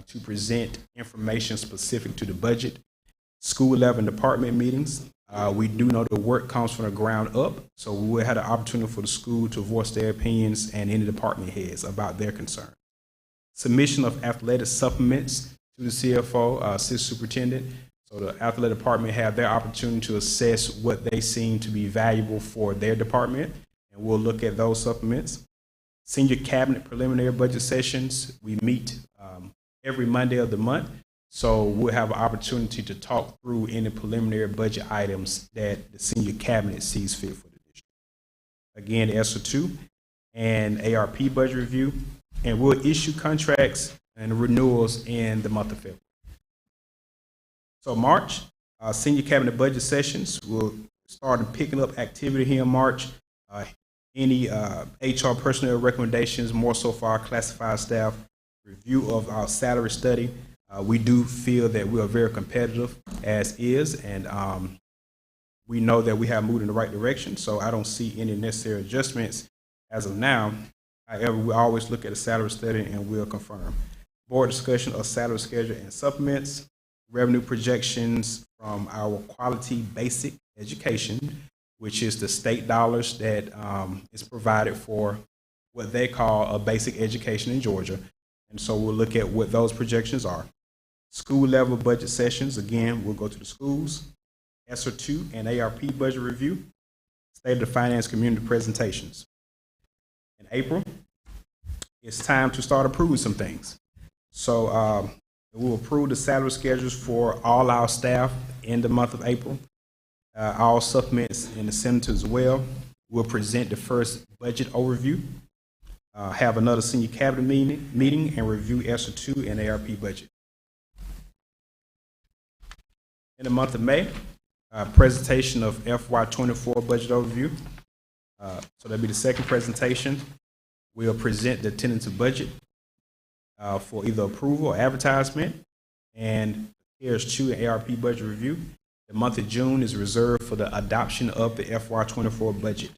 to present information specific to the budget. School level and department meetings. We do know the work comes from the ground up, so we will have the opportunity for the school to voice their opinions and any department heads about their concern. Submission of athletic supplements to the CFO, assistant superintendent. So the athletic department have their opportunity to assess what they seem to be valuable for their department, and we'll look at those supplements. Senior cabinet preliminary budget sessions. We meet every Monday of the month. So we'll have an opportunity to talk through any preliminary budget items that the senior cabinet sees fit for the district. Again, ESSER2 and ARP budget review. and we'll issue contracts and renewals in the month of February. So March, senior cabinet budget sessions will start picking up activity here in March. Any HR personnel recommendations, more so for our classified staff, review of our salary study. We do feel that we are very competitive as is, and we know that we have moved in the right direction, so I don't see any necessary adjustments as of now. However, we always look at a salary study and we'll confirm. Board discussion of salary schedule and supplements, revenue projections from our quality basic education, which is the state dollars that is provided for what they call a basic education in Georgia. And so we'll look at what those projections are. School level budget sessions, again, we'll go to the schools. ESSER 2 and ARP budget review. State of the Finance community presentations. In April, it's time to start approving some things. So we'll approve the salary schedules for all our staff in the month of April. All supplements in the Senate as well. We'll present the first budget overview, have another senior cabinet meeting and review ESSER 2 and ARP budget. In the month of May, presentation of FY24 budget overview. So that'll be the second presentation. We'll present the tentative budget for either approval or advertisement, and here's 2 ARP budget review. The month of June is reserved for the adoption of the FY24 budget.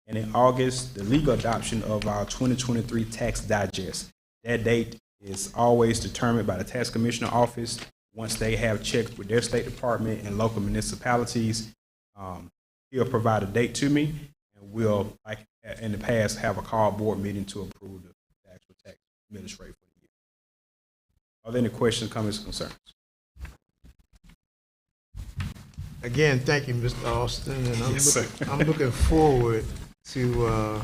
And in August, the legal adoption of our 2023 tax digest. That date is always determined by the tax commissioner office once they have checked with their state department and local municipalities. He'll provide a date to me, and we'll, like in the past, have a call board meeting to approve the actual tax administrative for the year. Are there any questions, comments, or concerns? Again, thank you, Mr. Austin, and Yes, I'm looking forward to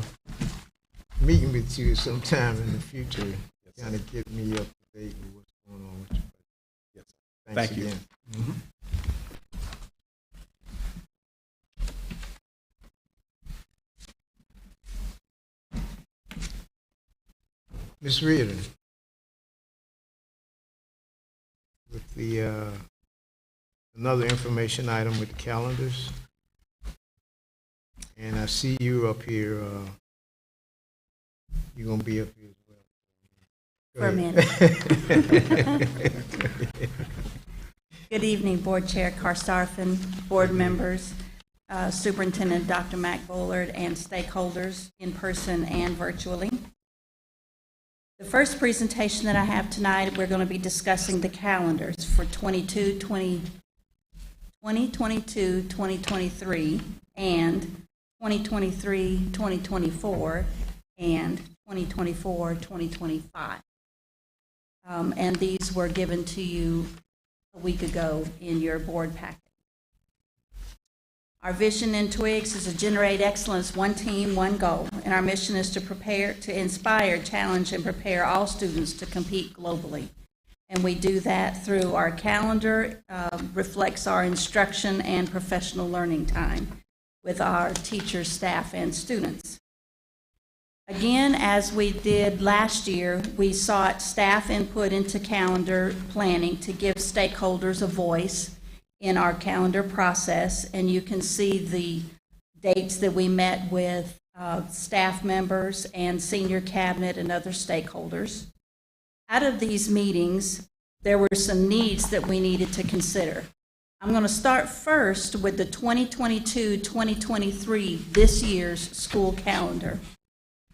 meeting with you sometime in the future. Yes, kind of get me up to date with what's going on with you. Yes, Thanks thank you. again. Ms. Reardon, with the another information item with the calendars, and I see you up here. You're gonna be up here as well. For a minute. Good evening, Board Chair Karsarfin, board members, Superintendent Dr. Mac Bullard, and stakeholders in person and virtually. The first presentation that I have tonight, we're going to be discussing the calendars for 2022, 2023, and 2023, 2024, and 2024, 2025. And these were given to you a week ago in your board packet. Our vision in Twigs is to generate excellence, one team, one goal. And our mission is to prepare, to inspire, challenge, and prepare all students to compete globally. And we do that through our calendar, reflects our instruction and professional learning time with our teachers, staff, and students. Again, as we did last year, we sought staff input into calendar planning to give stakeholders a voice in our calendar process, and you can see the dates that we met with staff members and senior cabinet and other stakeholders. Out of these meetings, there were some needs that we needed to consider. I'm going to start first with the 2022-2023, this year's school calendar,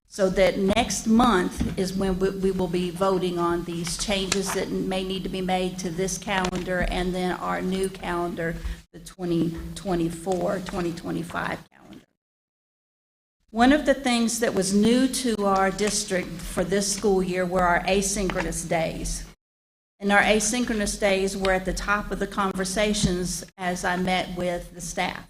so that next month is when we will be voting on these changes that may need to be made to this calendar and then our new calendar, the 2024-2025 calendar. One of the things that was new to our district for this school year were our asynchronous days. And our asynchronous days were at the top of the conversations as I met with the staff.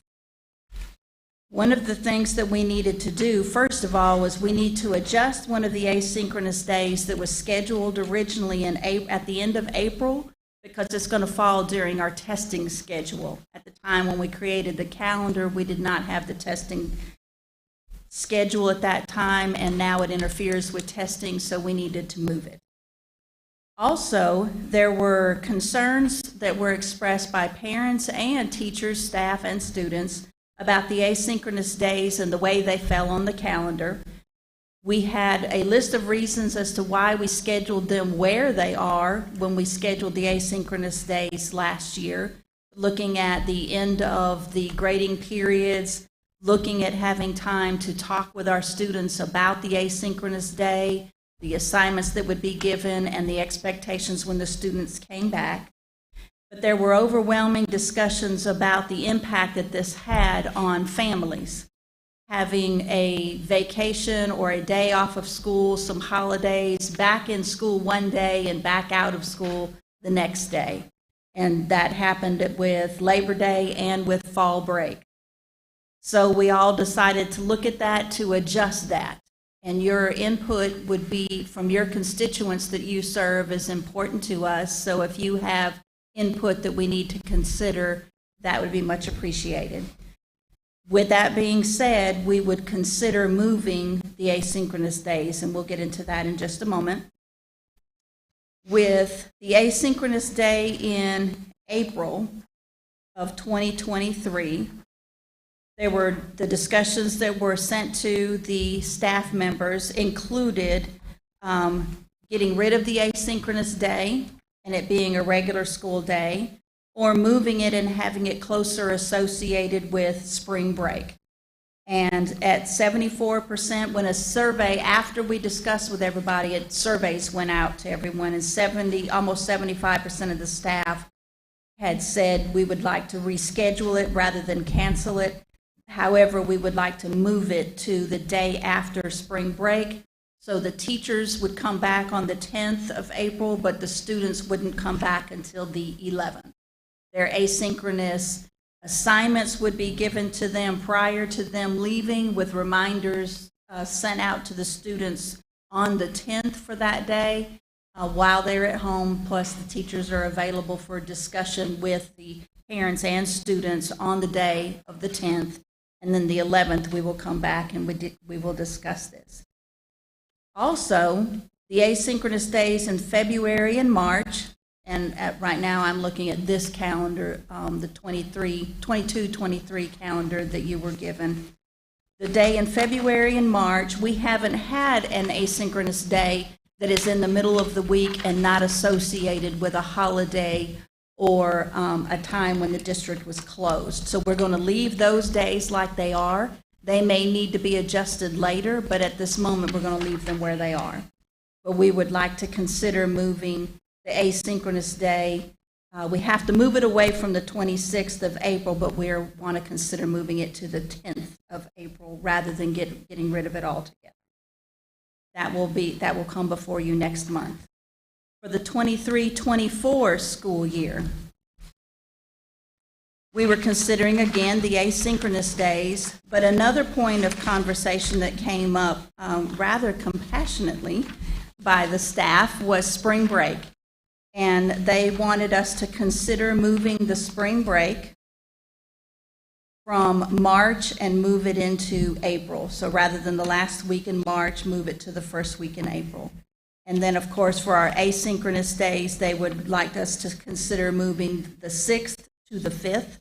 One of the things that we needed to do, first of all, was we need to adjust one of the asynchronous days that was scheduled originally at the end of April, because it's going to fall during our testing schedule. At the time when we created the calendar, we did not have the testing schedule at that time, and now it interferes with testing, so we needed to move it. Also, there were concerns that were expressed by parents and teachers, staff, and students about the asynchronous days and the way they fell on the calendar. We had a list of reasons as to why we scheduled them where they are when we scheduled the asynchronous days last year, looking at the end of the grading periods, looking at having time to talk with our students about the asynchronous day, the assignments that would be given, and the expectations when the students came back. But there were overwhelming discussions about the impact that this had on families. Having a vacation or a day off of school, some holidays, back in school one day and back out of school the next day. And that happened with Labor Day and with fall break. So we all decided to look at that, to adjust that. And your input would be from your constituents that you serve is important to us. So if you have input that we need to consider, that would be much appreciated. With that being said, we would consider moving the asynchronous days, and we'll get into that in just a moment. With the asynchronous day in April of 2023, there were the discussions that were sent to the staff members included getting rid of the asynchronous day and it being a regular school day, or moving it and having it closer associated with spring break. And at 74%, when a survey, after we discussed with everybody, surveys went out to everyone, and almost 75% of the staff had said we would like to reschedule it rather than cancel it. However, we would like to move it to the day after spring break. So the teachers would come back on the 10th of April, but the students wouldn't come back until the 11th. Their asynchronous assignments would be given to them prior to them leaving, with reminders sent out to the students on the 10th for that day while they're at home, plus the teachers are available for discussion with the parents and students on the day of the 10th. And then the 11th, we will come back and we will discuss this. Also, the asynchronous days in February and March, and right now I'm looking at this calendar, the 22-23 calendar that you were given. The day in February and March, we haven't had an asynchronous day that is in the middle of the week and not associated with a holiday or a time when the district was closed. So we're going to leave those days like they are. They may need to be adjusted later, but at this moment we're going to leave them where they are. But we would like to consider moving the asynchronous day. We have to move it away from the 26th of April, but we want to consider moving it to the 10th of April rather than getting rid of it altogether. That will come before you next month. For the 23-24 school year, we were considering again the asynchronous days, but another point of conversation that came up rather compassionately by the staff was spring break. And they wanted us to consider moving the spring break from March and move it into April. So rather than the last week in March, move it to the first week in April. And then, of course, for our asynchronous days, they would like us to consider moving the 6th to the 5th.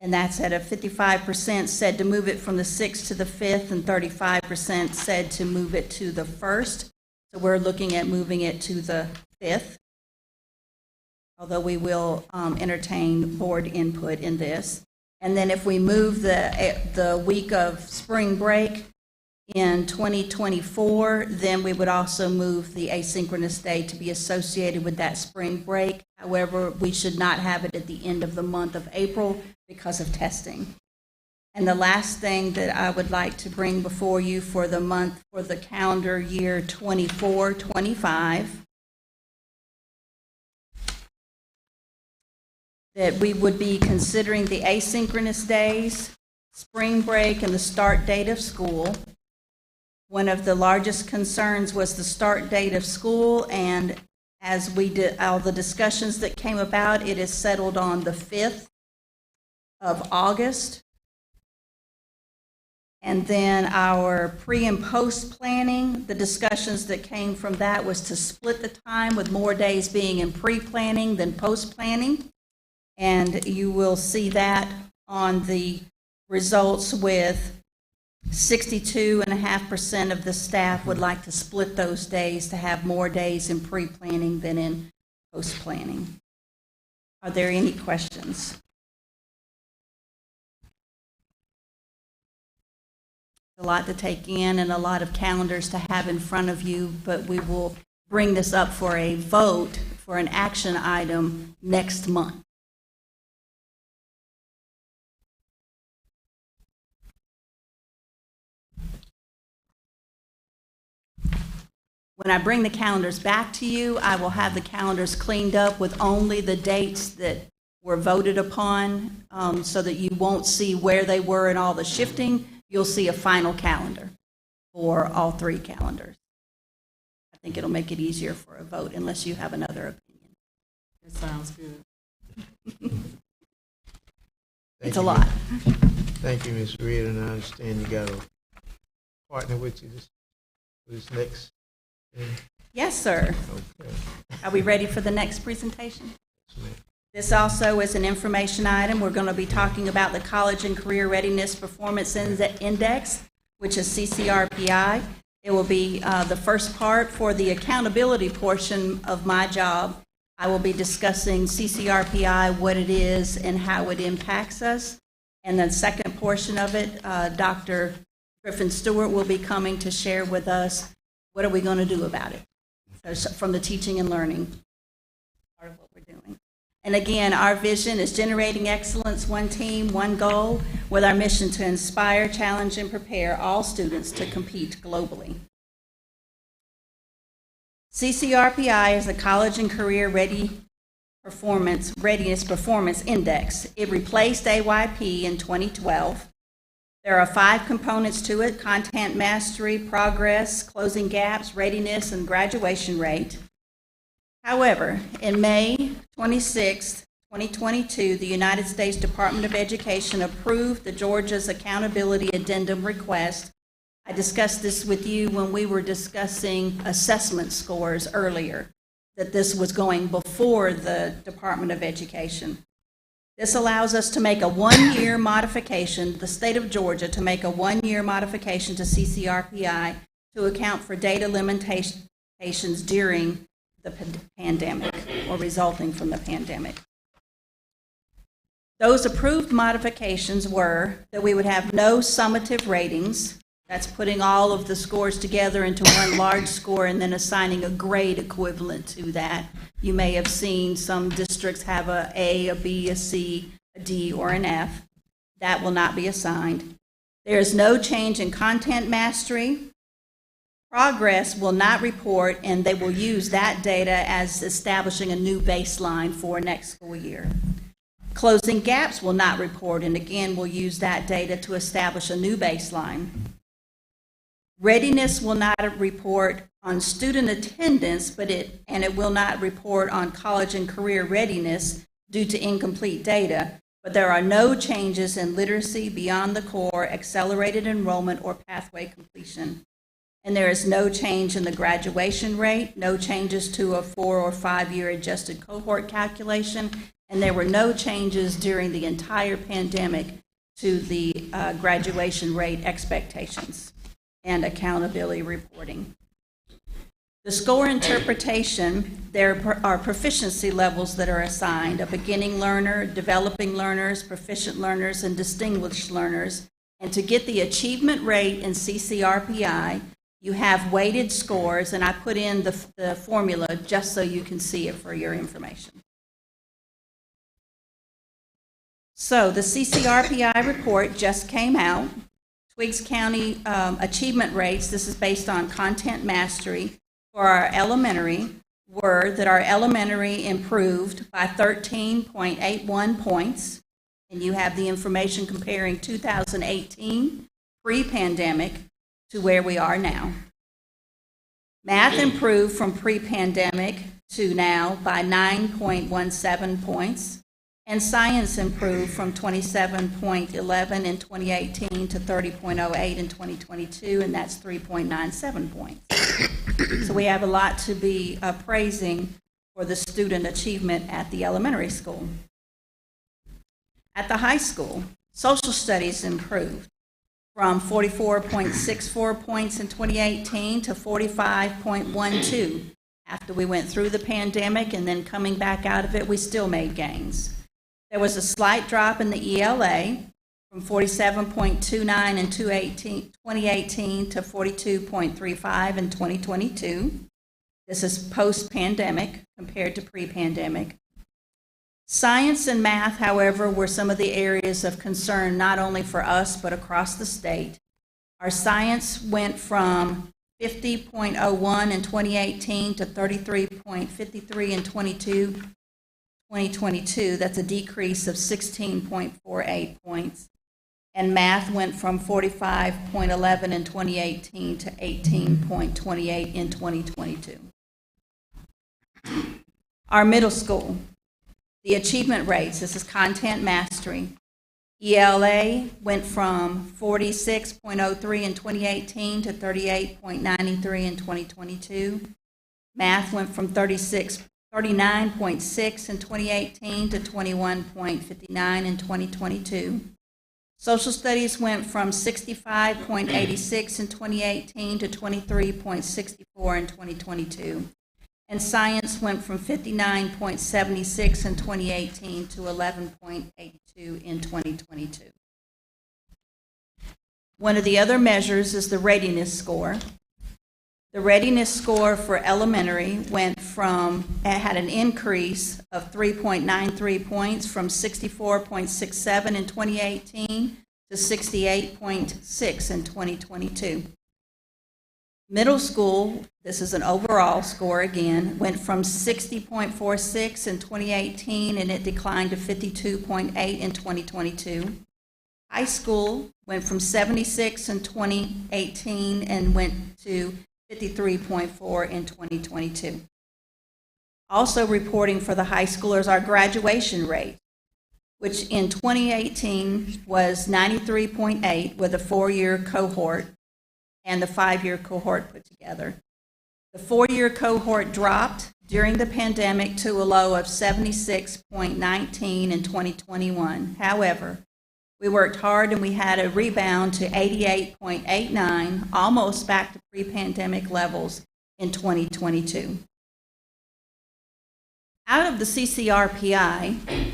And that's at a 55% said to move it from the 6th to the 5th, and 35% said to move it to the 1st. So we're looking at moving it to the 5th, although we will entertain board input in this. And then if we move the week of spring break in 2024, then we would also move the asynchronous day to be associated with that spring break. However, we should not have it at the end of the month of April because of testing. And the last thing that I would like to bring before you for the calendar year 24-25, that we would be considering the asynchronous days, spring break, and the start date of school. One of the largest concerns was the start date of school, and as we did all the discussions that came about, it is settled on the 5th of August. And then our pre and post planning, the discussions that came from that was to split the time with more days being in pre-planning than post-planning. And you will see that on the results with 62.5% of the staff would like to split those days to have more days in pre-planning than in post-planning. Are there any questions? A lot to take in and a lot of calendars to have in front of you, but we will bring this up for a vote for an action item next month. When I bring the calendars back to you, I will have the calendars cleaned up with only the dates that were voted upon, so that you won't see where they were in all the shifting. You'll see a final calendar for all three calendars. I think it'll make it easier for a vote unless you have another opinion. That sounds good. It's a lot. Thank you, Ms. Reed, and I understand you got a partner with you this next thing. Yes, sir. Okay. Are we ready for the next presentation? Yes, ma'am. This also is an information item. We're going to be talking about the College and Career Readiness Performance Index, which is CCRPI. It will be the first part for the accountability portion of my job. I will be discussing CCRPI, what it is, and how it impacts us. And the second portion of it, Dr. Griffin Stewart will be coming to share with us what are we going to do about it, so from the teaching and learning part of what we're doing. And again, our vision is generating excellence, one team, one goal, with our mission to inspire, challenge, and prepare all students to compete globally. CCRPI is the College and Career Readiness Performance Index. It replaced AYP in 2012. There are 5 components to it: content mastery, progress, closing gaps, readiness, and graduation rate. However, in May 26, 2022, the United States Department of Education approved the Georgia's Accountability Addendum request. I discussed this with you when we were discussing assessment scores earlier, that this was going before the Department of Education. This allows us to make a 1-year modification, the state of Georgia, to make a 1-year modification to CCRPI to account for data limitations during the pandemic or resulting from the pandemic. Those approved modifications were that we would have no summative ratings. That's putting all of the scores together into one large score and then assigning a grade equivalent to that. You may have seen some districts have a A, a B, a C, a D, or an F. That will not be assigned. There is no change in content mastery. Progress will not report, and they will use that data as establishing a new baseline for next school year. Closing gaps will not report, and again, we'll use that data to establish a new baseline. Readiness will not report on student attendance, but it will not report on college and career readiness due to incomplete data, but there are no changes in literacy beyond the core, accelerated enrollment, or pathway completion. And there is no change in the graduation rate, no changes to a 4 or 5 year adjusted cohort calculation, and there were no changes during the entire pandemic to the graduation rate expectations and accountability reporting. The score interpretation, there are proficiency levels that are assigned: a beginning learner, developing learners, proficient learners, and distinguished learners. And to get the achievement rate in CCRPI, you have weighted scores, and I put in the formula just so you can see it for your information. So the CCRPI report just came out. Twiggs County achievement rates, this is based on content mastery, for our elementary were that our elementary improved by 13.81 points, and you have the information comparing 2018 pre-pandemic to where we are now. Math improved from pre-pandemic to now by 9.17 points, And science improved from 27.11 in 2018 to 30.08 in 2022, and that's 3.97 points. So we have a lot to be praising for the student achievement at the elementary school. At the high school, social studies improved from 44.64 points in 2018 to 45.12. After we went through the pandemic and then coming back out of it, we still made gains. There was a slight drop in the ELA from 47.29 in 2018 to 42.35 in 2022. This is post-pandemic compared to pre-pandemic. Science and math, however, were some of the areas of concern not only for us but across the state. Our science went from 50.01 in 2018 to 33.53 in 2022. That's a decrease of 16.48 points. And math went from 45.11 in 2018 to 18.28 in 2022. Our middle school, the achievement rates, this is content mastery. ELA went from 46.03 in 2018 to 38.93 in 2022. Math went from 39.6 in 2018 to 21.59 in 2022. Social studies went from 65.86 in 2018 to 23.64 in 2022. And science went from 59.76 in 2018 to 11.82 in 2022. One of the other measures is the readiness score. The readiness score for elementary had an increase of 3.93 points from 64.67 in 2018 to 68.6 in 2022. Middle school, this is an overall score again, went from 60.46 in 2018 and it declined to 52.8 in 2022. High school went from 76 in 2018 and went to 53.4 in 2022. Also reporting for the high schoolers our graduation rate, which in 2018 was 93.8 with a 4-year cohort and the 5-year cohort put together. The 4-year cohort dropped during the pandemic to a low of 76.19 in 2021. However, we worked hard and we had a rebound to 88.89, almost back to pre-pandemic levels in 2022. Out of the CCRPI,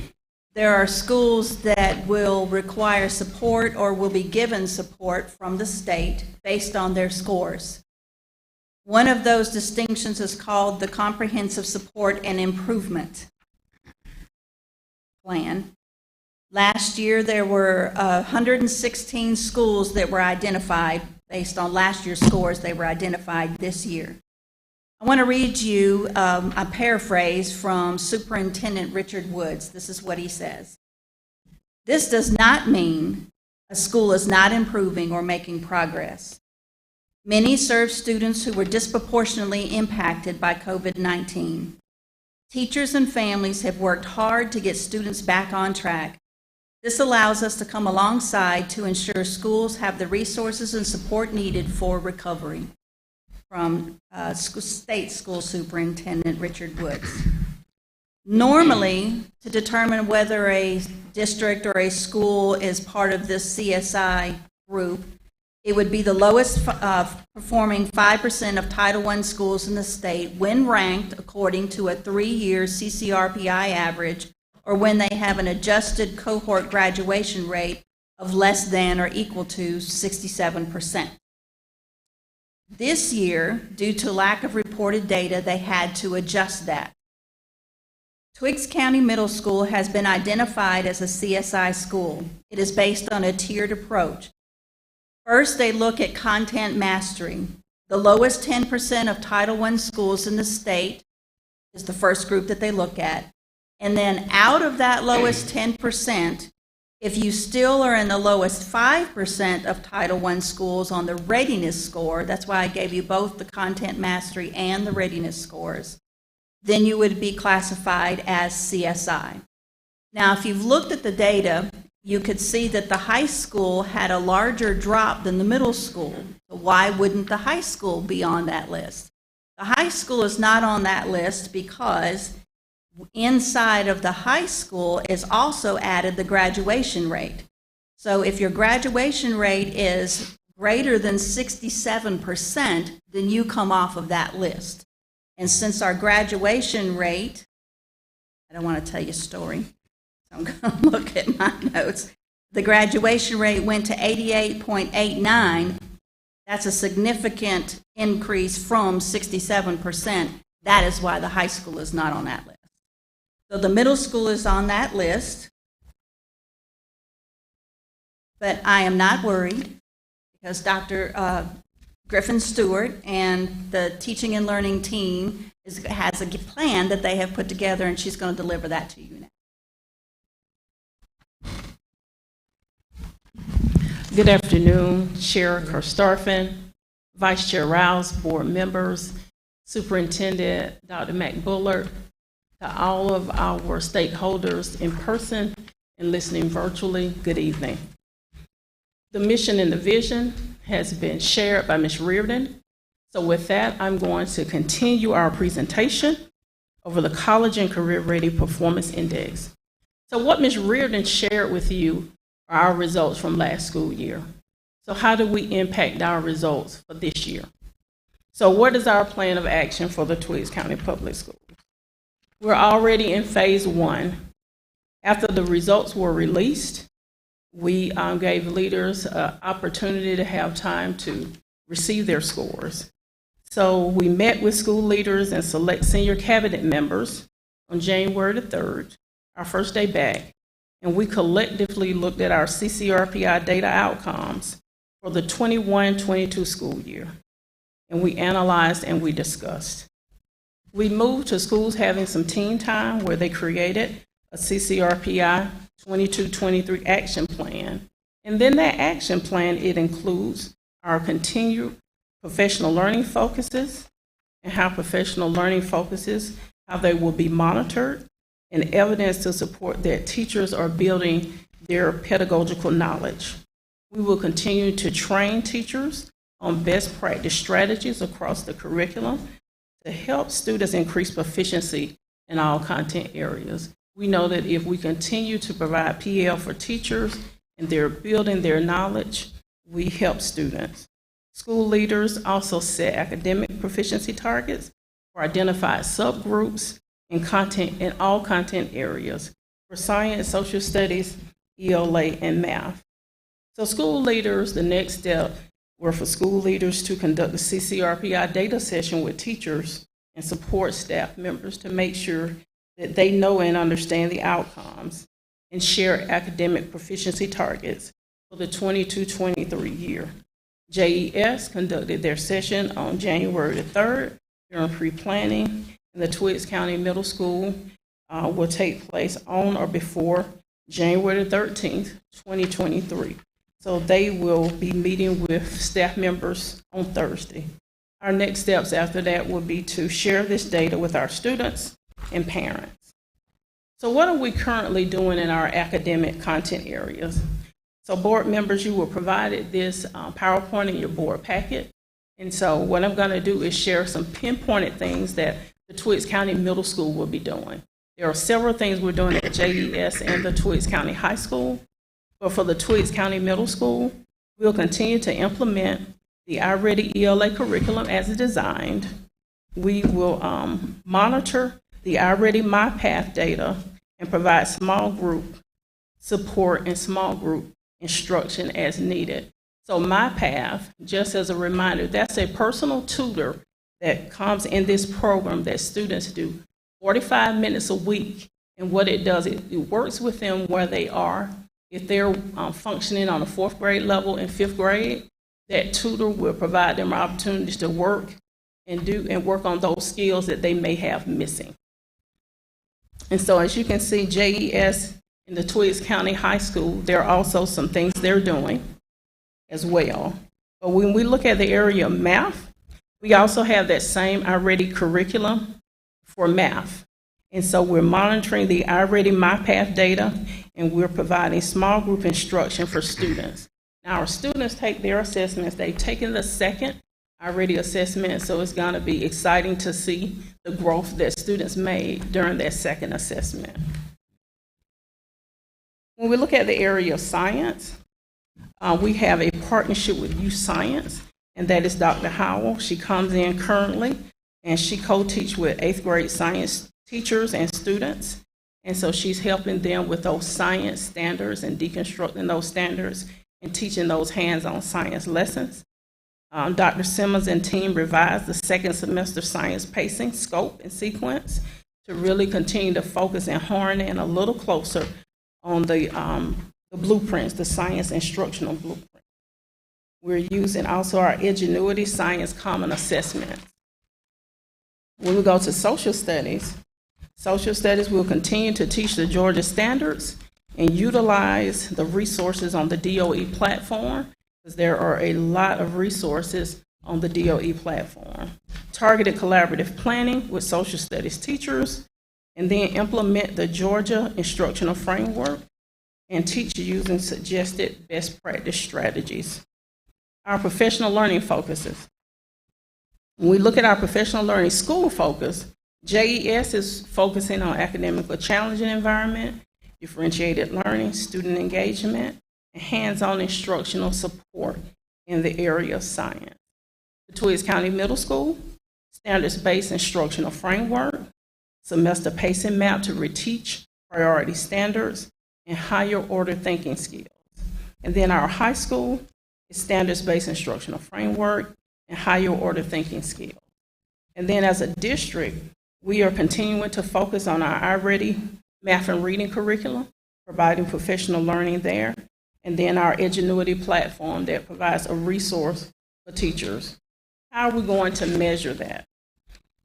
there are schools that will require support or will be given support from the state based on their scores. One of those distinctions is called the Comprehensive Support and Improvement Plan. Last year, there were 116 schools that were identified based on last year's scores. They were identified this year. I want to read you a paraphrase from Superintendent Richard Woods. This is what he says. This does not mean a school is not improving or making progress. Many serve students who were disproportionately impacted by COVID-19. Teachers and families have worked hard to get students back on track. This allows us to come alongside to ensure schools have the resources and support needed for recovery. From State School Superintendent Richard Woods. Normally, to determine whether a district or a school is part of this CSI group, it would be the lowest performing 5% of Title I schools in the state when ranked according to a 3-year CCRPI average, or when they have an adjusted cohort graduation rate of less than or equal to 67%. This year, due to lack of reported data, they had to adjust that. Twiggs County Middle School has been identified as a CSI school. It is based on a tiered approach. First, they look at content mastery. The lowest 10% of Title I schools in the state is the first group that they look at. And then out of that lowest 10%, if you still are in the lowest 5% of Title I schools on the readiness score, that's why I gave you both the content mastery and the readiness scores, then you would be classified as CSI. Now, if you've looked at the data, you could see that the high school had a larger drop than the middle school. So why wouldn't the high school be on that list? The high school is not on that list because inside of the high school is also added the graduation rate. So if your graduation rate is greater than 67%, then you come off of that list. And since our graduation rate, I don't want to tell you a story, so I'm going to look at my notes. The graduation rate went to 88.89. That's a significant increase from 67%. That is why the high school is not on that list. So the middle school is on that list, but I am not worried because Dr. Griffin Stewart and the teaching and learning team has a plan that they have put together, and she's going to deliver that to you now. Good afternoon, Chair Kerstarfin, Vice Chair Rouse, board members, Superintendent Dr. McBullard, to all of our stakeholders in person and listening virtually, good evening. The mission and the vision has been shared by Ms. Reardon. So with that, I'm going to continue our presentation over the College and Career Ready Performance Index. So what Ms. Reardon shared with you are our results from last school year. So how do we impact our results for this year? So what is our plan of action for the Twiggs County Public Schools? We're already in phase 1. After the results were released, we gave leaders an opportunity to have time to receive their scores. So we met with school leaders and select senior cabinet members on January the 3rd, our first day back, and we collectively looked at our CCRPI data outcomes for the 21-22 school year. And we analyzed and we discussed. We moved to schools having some team time where they created a CCRPI 22-23 action plan. And then that action plan, it includes our continued professional learning focuses and how professional learning focuses, how they will be monitored, and evidence to support that teachers are building their pedagogical knowledge. We will continue to train teachers on best practice strategies across the curriculum to help students increase proficiency in all content areas. We know that if we continue to provide PL for teachers and they're building their knowledge, we help students. School leaders also set academic proficiency targets for identified subgroups in all content areas for science, social studies, ELA, and math. So school leaders, the next step were for school leaders to conduct a CCRPI data session with teachers and support staff members to make sure that they know and understand the outcomes and share academic proficiency targets for the 22-23 year. JES conducted their session on January the 3rd during pre-planning, and the Twiggs County Middle School will take place on or before January the 13th, 2023. So they will be meeting with staff members on Thursday. Our next steps after that will be to share this data with our students and parents. So what are we currently doing in our academic content areas? So board members, you were provided this PowerPoint in your board packet. And so what I'm going to do is share some pinpointed things that the Twiggs County Middle School will be doing. There are several things we're doing at JES and the Twiggs County High School. But for the Twiggs County Middle School, we'll continue to implement the iReady ELA curriculum as designed. We will monitor the iReady MyPath data and provide small group support and small group instruction as needed. So MyPath, just as a reminder, that's a personal tutor that comes in this program that students do 45 minutes a week. And what it does, it works with them where they are. If they're functioning on a 4th grade level in 5th grade, that tutor will provide them opportunities to work and work on those skills that they may have missing. And so as you can see, JES in the Twiggs County High School, there are also some things they're doing as well. But when we look at the area of math, we also have that same iReady curriculum for math. And so we're monitoring the iReady MyPath data, and we're providing small group instruction for students. Now, our students take their assessments. They've taken the second iReady assessment, so it's going to be exciting to see the growth that students made during their second assessment. When we look at the area of science, we have a partnership with Youth Science, and that is Dr. Howell. She comes in currently, and she co-teaches with 8th grade science teachers and students. And so she's helping them with those science standards and deconstructing those standards and teaching those hands-on science lessons. Dr. Simmons and team revised the second semester science pacing, scope, and sequence to really continue to focus and hone in a little closer on the blueprints, the science instructional blueprint. We're using also our Edgenuity Science Common Assessment. When we go to social studies will continue to teach the Georgia standards and utilize the resources on the DOE platform, because there are a lot of resources on the DOE platform. Targeted collaborative planning with social studies teachers, and then implement the Georgia instructional framework and teach using suggested best practice strategies. Our professional learning focuses. When we look at our professional learning school focus, JES is focusing on academically challenging environment, differentiated learning, student engagement, and hands-on instructional support in the area of science. The Twiggs County Middle School, standards-based instructional framework, semester pacing map to reteach priority standards, and higher order thinking skills. And then our high school is standards-based instructional framework and higher order thinking skills. And then as a district, we are continuing to focus on our iReady math and reading curriculum, providing professional learning there, and then our Edgenuity platform that provides a resource for teachers. How are we going to measure that?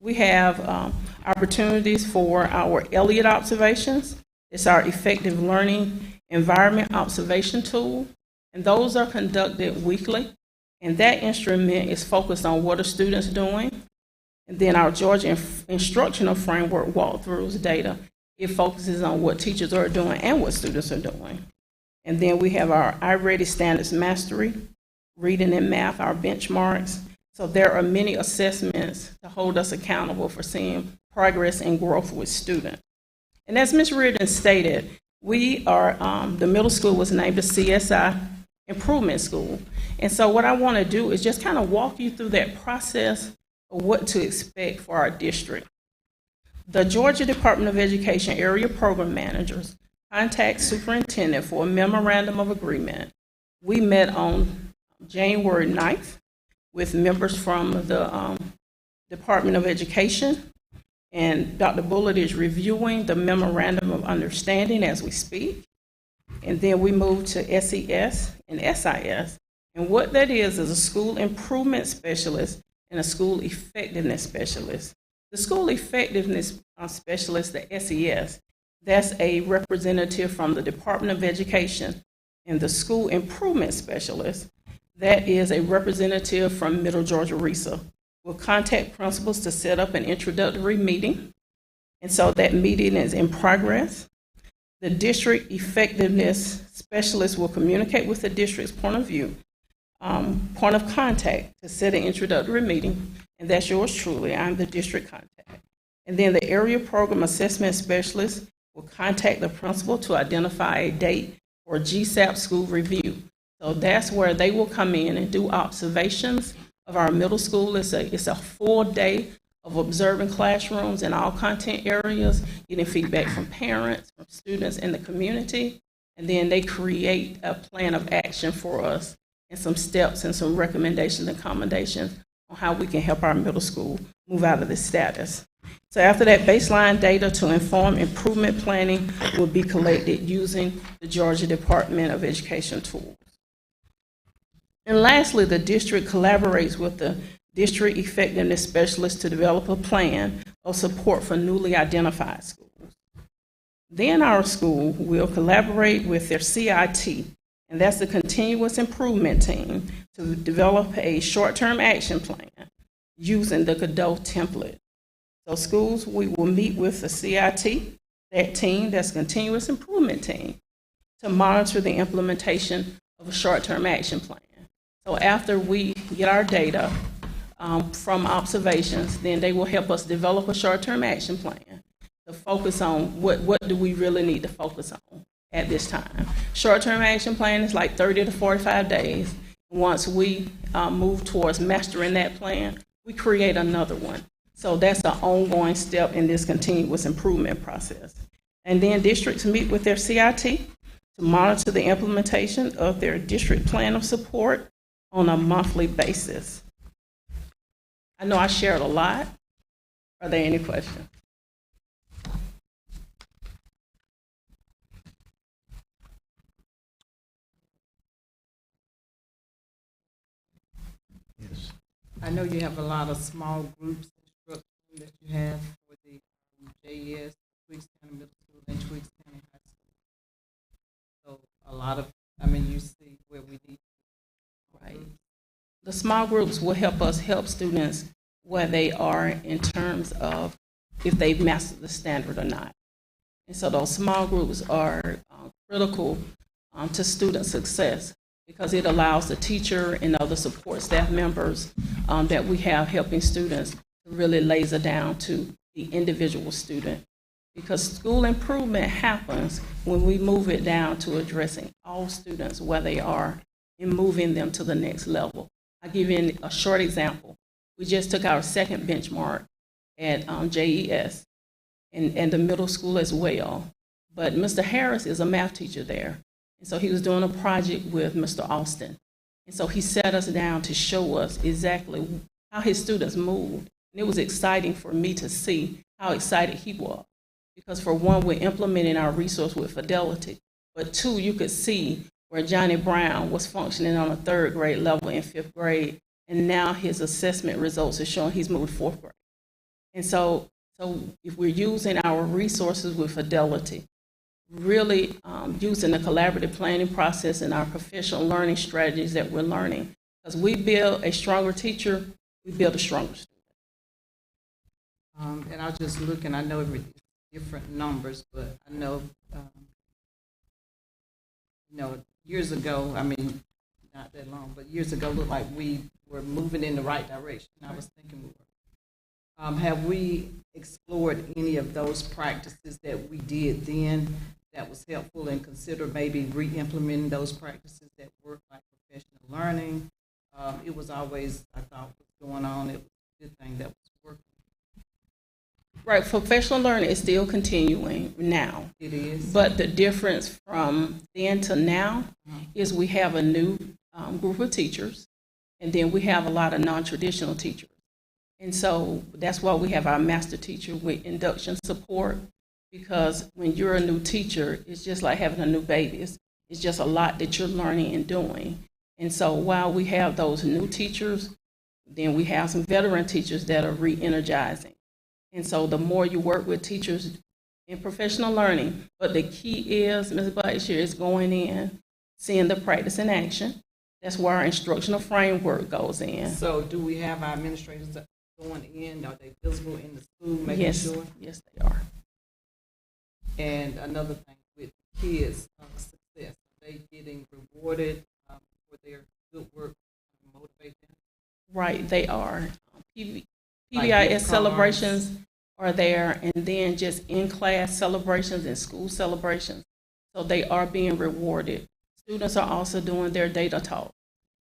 We have opportunities for our Elliott observations. It's our effective learning environment observation tool, and those are conducted weekly, and that instrument is focused on what are students doing. And then our Georgia instructional framework walkthroughs data, it focuses on what teachers are doing and what students are doing. And then we have our iReady Standards Mastery, reading and math, our benchmarks. So there are many assessments to hold us accountable for seeing progress and growth with students. And as Ms. Reardon stated, we are, the middle school was named a CSI improvement school. And so what I want to do is just kind of walk you through that process of what to expect for our district. The Georgia Department of Education area program managers contact superintendent for a memorandum of agreement. We met on January 9th with members from the Department of Education, and Dr. Bullard is reviewing the memorandum of understanding as we speak. And then we move to SES and SIS. And what that is a school improvement specialist and a school effectiveness specialist. The school effectiveness specialist, the SES, that's a representative from the Department of Education. And the school improvement specialist, that is a representative from Middle Georgia RESA. We'll contact principals to set up an introductory meeting. And so that meeting is in progress. The district effectiveness specialist will communicate with the district's point of contact to set an introductory meeting. And that's yours truly. I'm the district contact. And then the area program assessment specialist will contact the principal to identify a date for GSAP school review. So that's where they will come in and do observations of our middle school. It's a full day of observing classrooms in all content areas, getting feedback from parents, from students in the community, and then they create a plan of action for us and some steps and some recommendations and accommodations on how we can help our middle school move out of this status. So after that, baseline data to inform improvement planning will be collected using the Georgia Department of Education tools. And lastly, the district collaborates with the district effectiveness specialist to develop a plan of support for newly identified schools. Then our school will collaborate with their CIT, and that's the continuous improvement team, to develop a short-term action plan using the Godot template. So schools, we will meet with the CIT, that team, that's continuous improvement team, to monitor the implementation of a short-term action plan. So after we get our data from observations, then they will help us develop a short-term action plan to focus on what do we really need to focus on at this time. Short-term action plan is like 30 to 45 days. Once we move towards mastering that plan, we create another one. So that's an ongoing step in this continuous improvement process. And then districts meet with their CIT to monitor the implementation of their district plan of support on a monthly basis. I know I shared a lot. Are there any questions? Yes. I know you have a lot of small groups instruction that you have for the JES, Tweeds County Middle School, and Tweeds County High School. So a lot of, you see where we need. Right. The small groups will help us help students where they are in terms of if they've mastered the standard or not. And so those small groups are critical to student success because it allows the teacher and other support staff members that we have helping students to really laser down to the individual student. Because school improvement happens when we move it down to addressing all students where they are and moving them to the next level. I'll give you a short example. We just took our second benchmark at JES and the middle school as well. But Mr. Harris is a math teacher there. And so he was doing a project with Mr. Austin. And so he sat us down to show us exactly how his students moved. And it was exciting for me to see how excited he was. Because for one, we're implementing our resource with fidelity. But two, you could see where Johnny Brown was functioning on a third grade level in fifth grade, and now his assessment results are showing he's moved fourth grade. And so if we're using our resources with fidelity, really using the collaborative planning process and our professional learning strategies that we're learning, because we build a stronger teacher, we build a stronger student. And I was just looking, I know every different numbers, but I know, years ago, not that long, but years ago, looked like we were moving in the right direction. I was thinking we were. Have we explored any of those practices that we did then that was helpful and consider maybe re-implementing those practices that work, like professional learning? It was always, I thought, what's going on. It was a good thing that was working. Right, professional learning is still continuing now. It is. But the difference from then to now is we have a new group of teachers, and then we have a lot of non-traditional teachers. And so that's why we have our master teacher with induction support, because when you're a new teacher, it's just like having a new baby. It's just a lot that you're learning and doing. And so while we have those new teachers, then we have some veteran teachers that are re-energizing. And so the more you work with teachers in professional learning, but the key is, Ms. Blackshear, is going in, seeing the practice in action. That's where our instructional framework goes in. So do we have our administrators going in? Are they visible in the school, making sure? Yes, they are. And another thing with kids' success, are they getting rewarded for their good work to motivate them? Right, they are. Like PBIS celebrations are there, and then just in-class celebrations and school celebrations. So they are being rewarded. Students are also doing their data talk.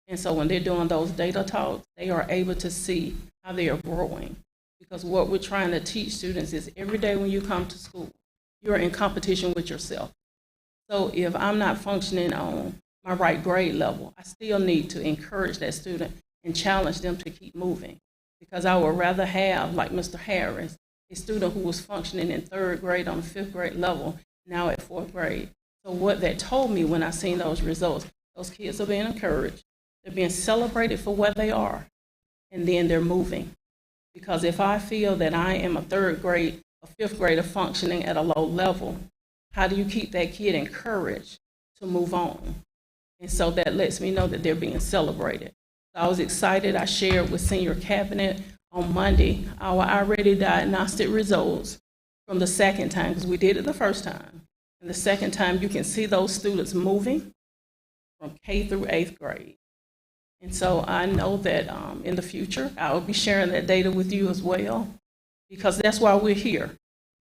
And so when they're doing those data talks, they are able to see how they are growing. Because what we're trying to teach students is every day when you come to school, you're in competition with yourself. So if I'm not functioning on my right grade level, I still need to encourage that student and challenge them to keep moving. Because I would rather have, like Mr. Harris, a student who was functioning in third grade on the fifth grade level, now at fourth grade. So what that told me when I seen those results, those kids are being encouraged. They're being celebrated for where they are, and then they're moving. Because if I feel that I am a third grade, a fifth grader functioning at a low level, how do you keep that kid encouraged to move on? And so that lets me know that they're being celebrated. I was excited. I shared with senior cabinet on Monday our already diagnostic results from the second time, because we did it the first time. And the second time, you can see those students moving from K through 8th grade. And so I know that in the future, I will be sharing that data with you as well, because that's why we're here.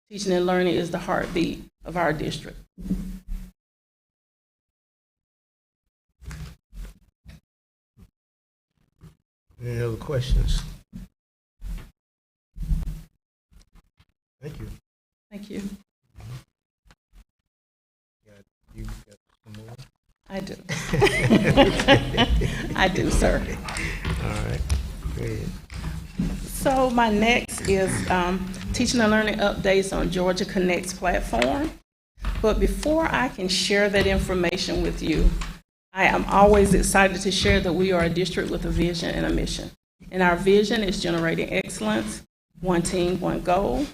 Teaching and learning is the heartbeat of our district. Any other questions? Thank you. Thank you. You got some more? I do. I do, sir. All right, great. So my next is teaching and learning updates on Georgia Connect's platform. But before I can share that information with you, I am always excited to share that we are a district with a vision and a mission. And our vision is generating excellence, one team, one goal.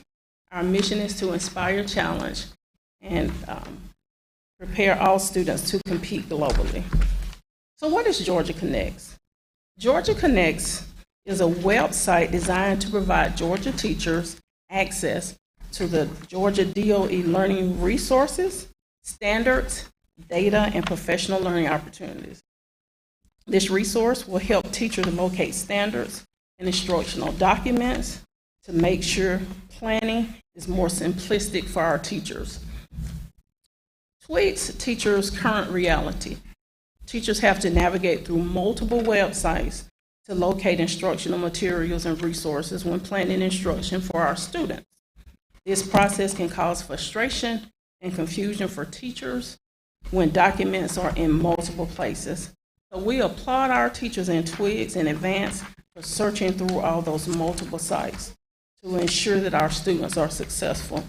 Our mission is to inspire, challenge, and prepare all students to compete globally. So what is Georgia Connects? Georgia Connects is a website designed to provide Georgia teachers access to the Georgia DOE learning resources, standards, data, and professional learning opportunities. This resource will help teachers locate standards and instructional documents to make sure planning is more simplistic for our teachers. Tweaks teachers' current reality. Teachers have to navigate through multiple websites to locate instructional materials and resources when planning instruction for our students. This process can cause frustration and confusion for teachers when documents are in multiple places. So we applaud our teachers and Twigs in advance for searching through all those multiple sites to ensure that our students are successful.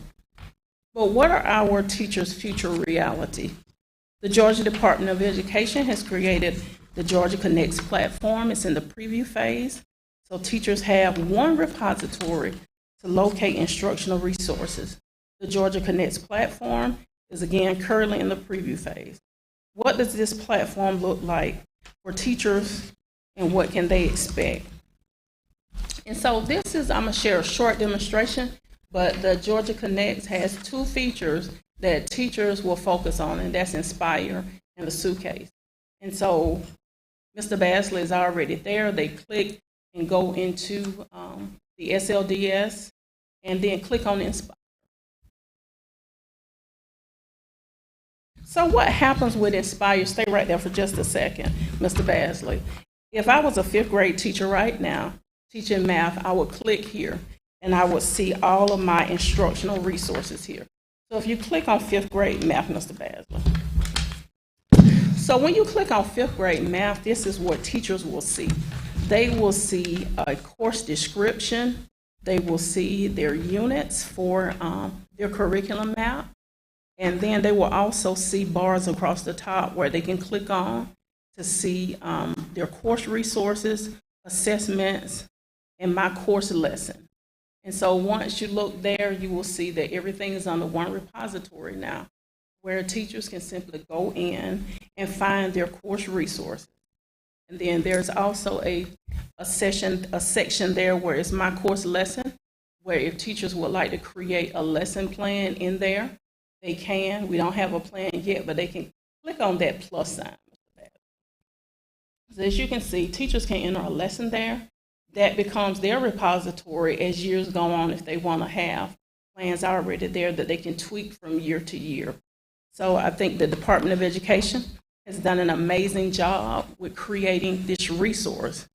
But what are our teachers' future reality? The Georgia Department of Education has created the Georgia Connects platform. It's in the preview phase. So teachers have one repository to locate instructional resources. The Georgia Connects platform is again currently in the preview phase. What does this platform look like for teachers and what can they expect? And so this is, I'm gonna share a short demonstration, but the Georgia Connects has two features that teachers will focus on, and that's Inspire and the suitcase. And so Mr. Basley is already there. They click and go into the SLDS and then click on Inspire. So what happens with Inspire? Stay right there for just a second, Mr. Basley. If I was a 5th grade teacher right now, teaching math, I would click here and I would see all of my instructional resources here. So if you click on 5th grade math, Mr. Basley. So when you click on 5th grade math, this is what teachers will see. They will see a course description. They will see their units for their curriculum map. And then they will also see bars across the top where they can click on to see their course resources, assessments, and my course lesson. And so once you look there, you will see that everything is under one repository now, where teachers can simply go in and find their course resources. And then there's also a section there where it's my course lesson, where if teachers would like to create a lesson plan in there, they can. We don't have a plan yet, but they can click on that plus sign. So as you can see, teachers can enter a lesson there. That becomes their repository as years go on if they want to have plans already there that they can tweak from year to year. So I think the Department of Education has done an amazing job with creating this resource.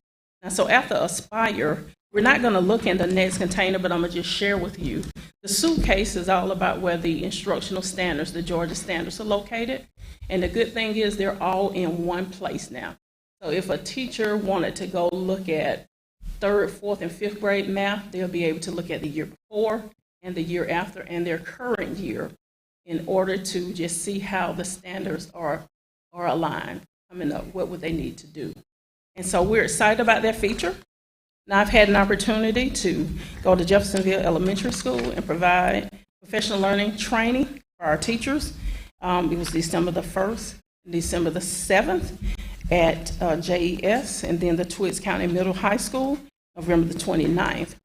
Now, so after Aspire, we're not going to look in the next container, but I'm going to just share with you. The suitcase is all about where the instructional standards, the Georgia standards, are located. And the good thing is they're all in one place now. So if a teacher wanted to go look at 3rd, 4th, and 5th grade math, they'll be able to look at the year before and the year after and their current year in order to just see how the standards are aligned coming up, what would they need to do. And so we're excited about that feature. Now I've had an opportunity to go to Jeffersonville Elementary School and provide professional learning training for our teachers. It was December the 1st and December the 7th at JES, and then the Twiggs County Middle High School. November the 29th.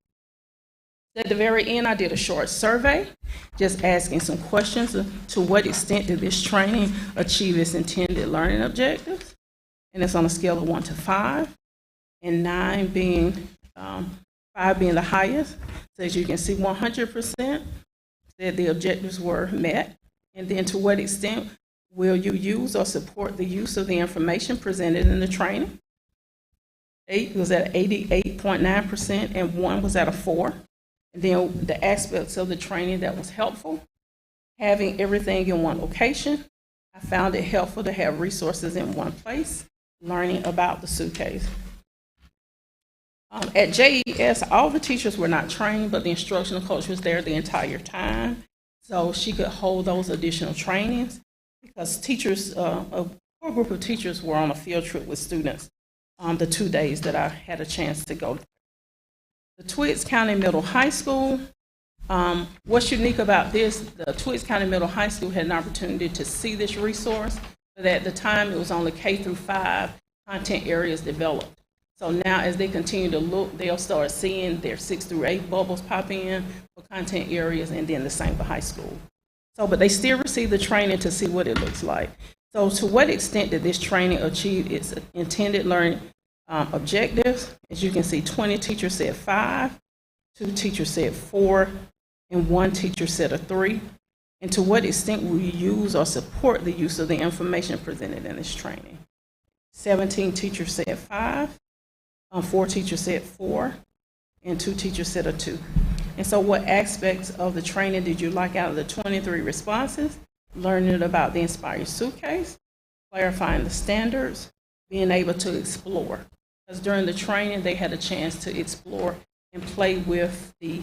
At the very end, I did a short survey, just asking some questions to what extent did this training achieve its intended learning objectives? And it's on a scale of 1 to 5, and 5 being the highest. So as you can see, 100% said the objectives were met. And then to what extent will you use or support the use of the information presented in the training? 8 was at 88.9%, and 1 was at a 4. And then the aspects of the training that was helpful, having everything in one location. I found it helpful to have resources in one place, learning about the suitcase. At JES, all the teachers were not trained, but the instructional coach was there the entire time, so she could hold those additional trainings because teachers, a core group of teachers were on a field trip with students the 2 days that I had a chance to go. The Twiggs County Middle High School, what's unique about this, the Twiggs County Middle High School had an opportunity to see this resource, but at the time it was only K through 5 content areas developed. So now as they continue to look, they'll start seeing their 6 through 8 bubbles pop in for content areas, and then the same for high school. So, but they still receive the training to see what it looks like. So to what extent did this training achieve its intended learning objectives? As you can see, 20 teachers said 5, 2 teachers said 4, and 1 teacher said a 3. And to what extent will you use or support the use of the information presented in this training? 17 teachers said 5, 4 teachers said 4, and 2 teachers said a 2. And so what aspects of the training did you like out of the 23 responses? Learning about the Inspire Suitcase, clarifying the standards, being able to explore. Because during the training, they had a chance to explore and play with the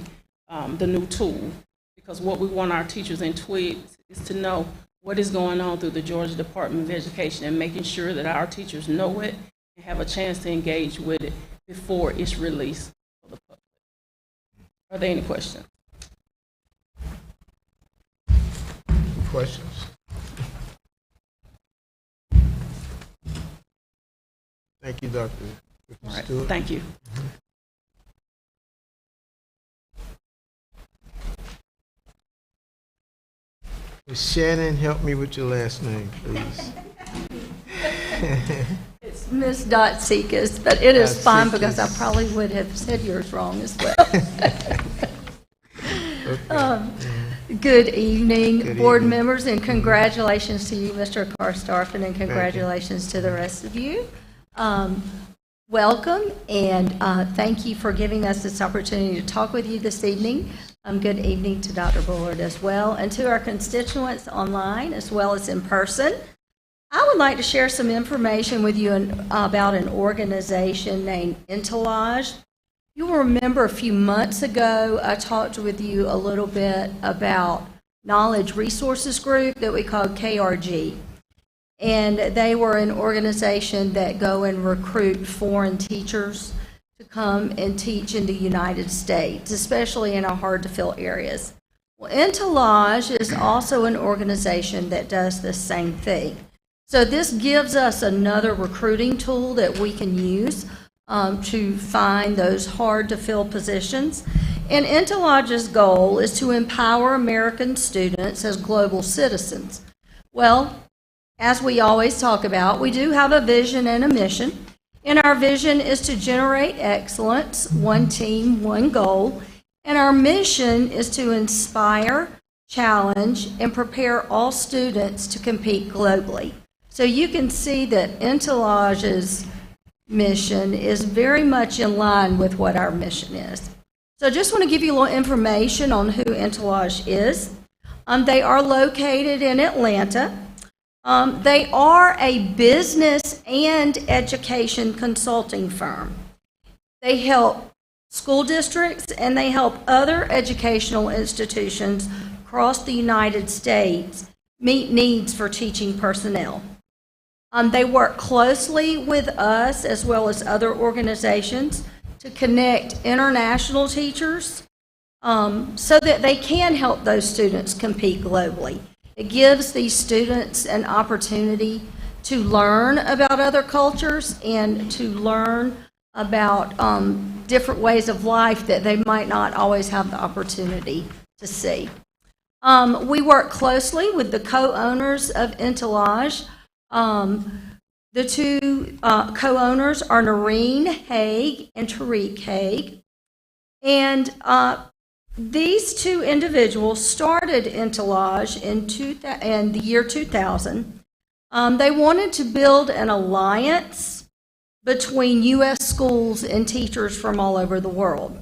new tool. Because what we want our teachers in Twigs is to know what is going on through the Georgia Department of Education and making sure that our teachers know it and have a chance to engage with it before it's released for the public. Are there any questions? Questions? Thank you, Dr. All right, Stewart. thank you. Ms. Shannon, help me with your last name, please. It's Ms. Dotseekis, but it is fine because I Dotseekis. probably would have said yours wrong as well. Good evening, Good board evening. members, and congratulations to you, Mr. Karstarfen, and congratulations to the rest of you. Welcome, and thank you for giving us this opportunity to talk with you this evening. Good evening to Dr. Bullard as well, and to our constituents online as well as in person. I would like to share some information with you about an organization named Intelage. You'll remember a few months ago, I talked with you a little bit about Knowledge Resources Group that we called KRG. And they were an organization that go and recruit foreign teachers to come and teach in the United States, especially in our hard-to-fill areas. Well, Intelage is also an organization that does the same thing. So this gives us another recruiting tool that we can use to find those hard-to-fill positions. And Intelage's goal is to empower American students as global citizens. Well, as we always talk about, we do have a vision and a mission. And our vision is to generate excellence, one team, one goal. And our mission is to inspire, challenge, and prepare all students to compete globally. So you can see that Intelage's mission is very much in line with what our mission is. So I just want to give you a little information on who Intelage is. They are located in Atlanta. They are a business and education consulting firm. They help school districts and they help other educational institutions across the United States meet needs for teaching personnel. They work closely with us as well as other organizations to connect international teachers so that they can help those students compete globally. It gives these students an opportunity to learn about other cultures and to learn about different ways of life that they might not always have the opportunity to see. We work closely with the co-owners of Entourage. The two co-owners are Noreen Haig and Tariq Haig. And these two individuals started Entourage in the year 2000. They wanted to build an alliance between U.S. schools and teachers from all over the world.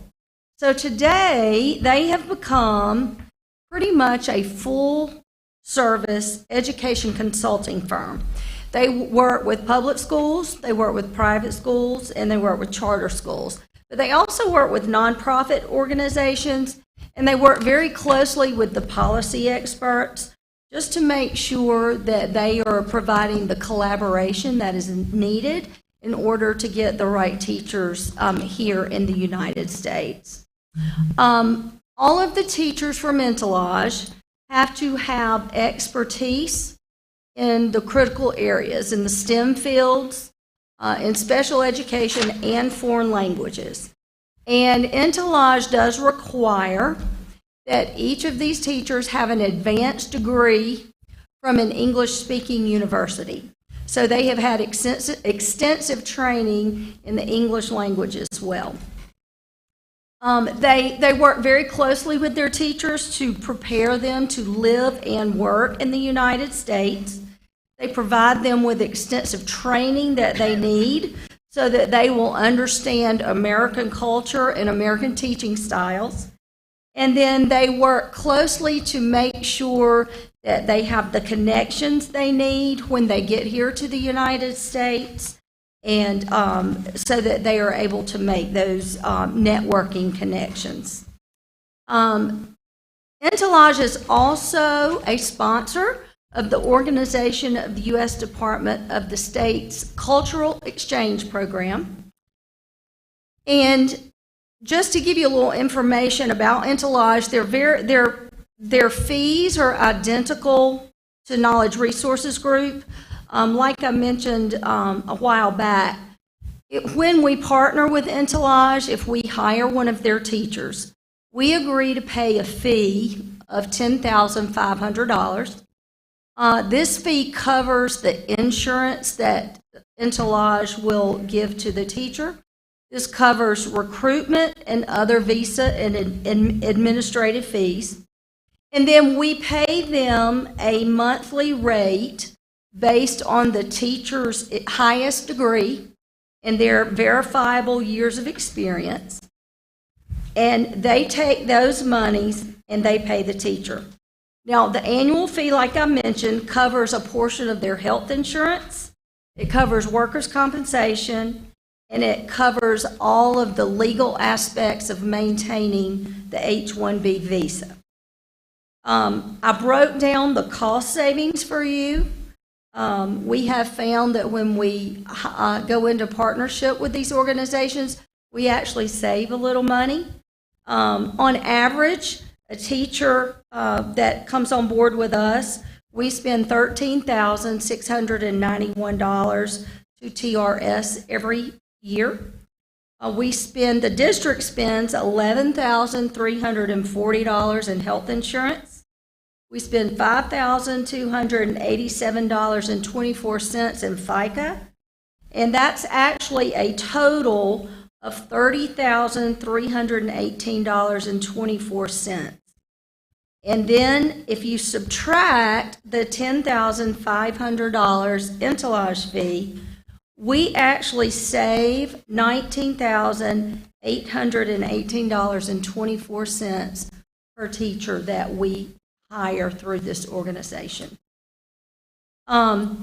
So today, they have become pretty much a full-service education consulting firm. They work with public schools, they work with private schools, and they work with charter schools. But they also work with nonprofit organizations, and they work very closely with the policy experts just to make sure that they are providing the collaboration that is needed in order to get the right teachers here in the United States. All of the teachers from Entourage have to have expertise in the critical areas, in the STEM fields, in special education, and foreign languages. And Entourage does require that each of these teachers have an advanced degree from an English-speaking university. So they have had extensive training in the English language as well. They work very closely with their teachers to prepare them to live and work in the United States. They provide them with extensive training that they need so that they will understand American culture and American teaching styles. And then they work closely to make sure that they have the connections they need when they get here to the United States, and so that they are able to make those networking connections. Entourage is also a sponsor of the organization of the U.S. Department of the State's Cultural Exchange Program. And just to give you a little information about Entourage, their fees are identical to Knowledge Resources Group. Like I mentioned a while back, when we partner with Entourage, if we hire one of their teachers, we agree to pay a fee of $10,500. This fee covers the insurance that Entourage will give to the teacher. This covers recruitment and other visa and administrative fees. And then we pay them a monthly rate based on the teacher's highest degree and their verifiable years of experience. And they take those monies and they pay the teacher. Now, the annual fee, like I mentioned, covers a portion of their health insurance. It covers workers' compensation, and it covers all of the legal aspects of maintaining the H-1B visa. I broke down the cost savings for you. We have found that when we go into partnership with these organizations, we actually save a little money. On average, a teacher that comes on board with us, we spend $13,691 to TRS every year. The district spends $11,340 in health insurance. We spend $5,287.24 in FICA, and that's actually a total of $30,318.24. And then if you subtract the $10,500 Entourage fee, we actually save $19,818.24 per teacher that we hire through this organization. I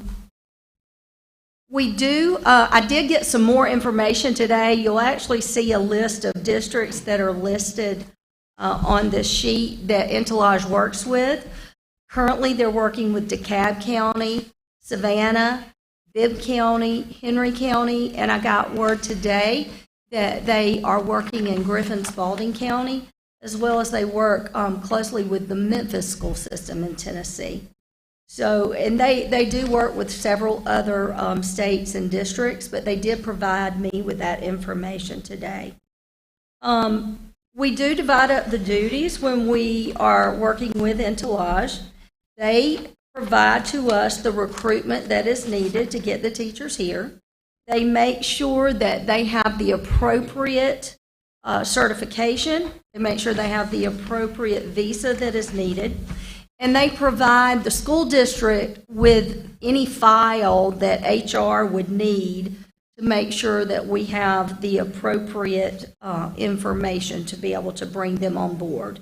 did get some more information today. You'll actually see a list of districts that are listed on the sheet that Entourage works with. Currently, they're working with DeKalb County, Savannah, Bibb County, Henry County, and I got word today that they are working in Griffin-Spalding County, as well as they work closely with the Memphis school system in Tennessee. So, and they do work with several other states and districts, but they did provide me with that information today. We do divide up the duties when we are working with Entourage. They provide to us the recruitment that is needed to get the teachers here. They make sure that they have the appropriate certification. They make sure they have the appropriate visa that is needed. And they provide the school district with any file that HR would need to make sure that we have the appropriate information to be able to bring them on board.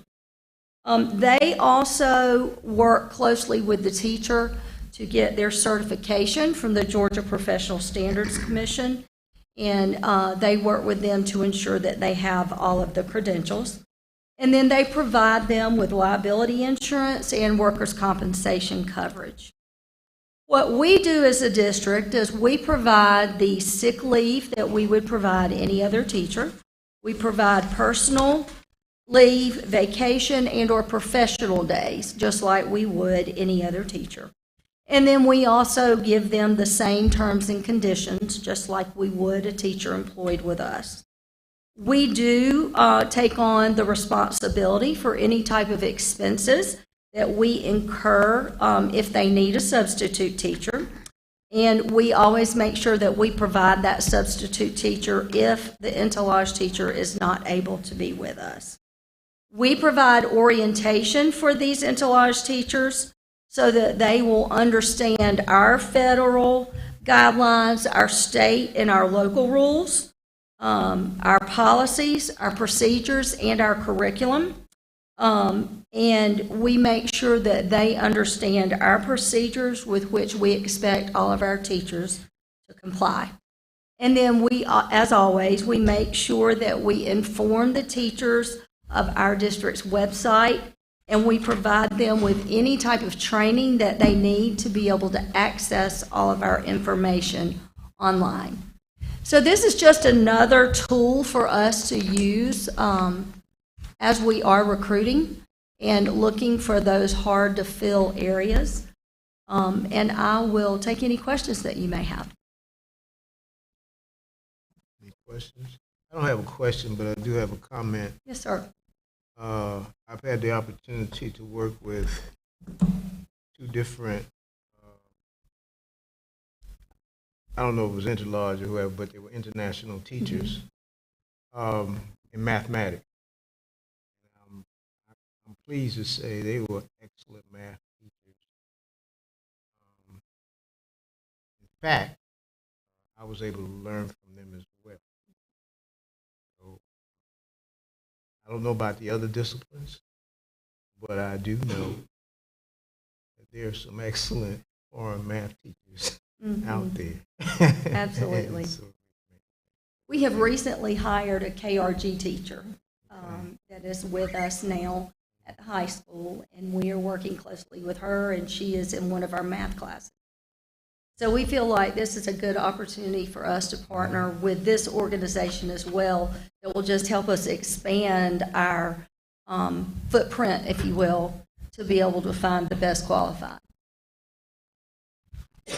They also work closely with the teacher to get their certification from the Georgia Professional Standards Commission, and they work with them to ensure that they have all of the credentials. And then they provide them with liability insurance and workers' compensation coverage. What we do as a district is we provide the sick leave that we would provide any other teacher. We provide personal leave, vacation, and or professional days, just like we would any other teacher. And then we also give them the same terms and conditions, just like we would a teacher employed with us. We do take on the responsibility for any type of expenses that we incur if they need a substitute teacher. And we always make sure that we provide that substitute teacher if the Entourage teacher is not able to be with us. We provide orientation for these Entourage teachers so that they will understand our federal guidelines, our state and our local rules, our policies, our procedures, and our curriculum. And we make sure that they understand our procedures with which we expect all of our teachers to comply. And then we, as always, we make sure that we inform the teachers of our district's website, and we provide them with any type of training that they need to be able to access all of our information online. So this is just another tool for us to use as we are recruiting and looking for those hard to fill areas. And I will take any questions that you may have. Any questions? I don't have a question, but I do have a comment. Yes, sir. I've had the opportunity to work with two different, I don't know if it was Interlodge or whoever, but they were international teachers in mathematics. I'm pleased to say they were excellent math teachers. In fact, I was able to learn from them as well. So, I don't know about the other disciplines, but I do know that there are some excellent foreign math teachers out there. Absolutely. We have recently hired a KRG teacher that is with us now at the high school, and we are working closely with her, and she is in one of our math classes. So we feel like this is a good opportunity for us to partner with this organization as well that will just help us expand our footprint, if you will, to be able to find the best qualified. All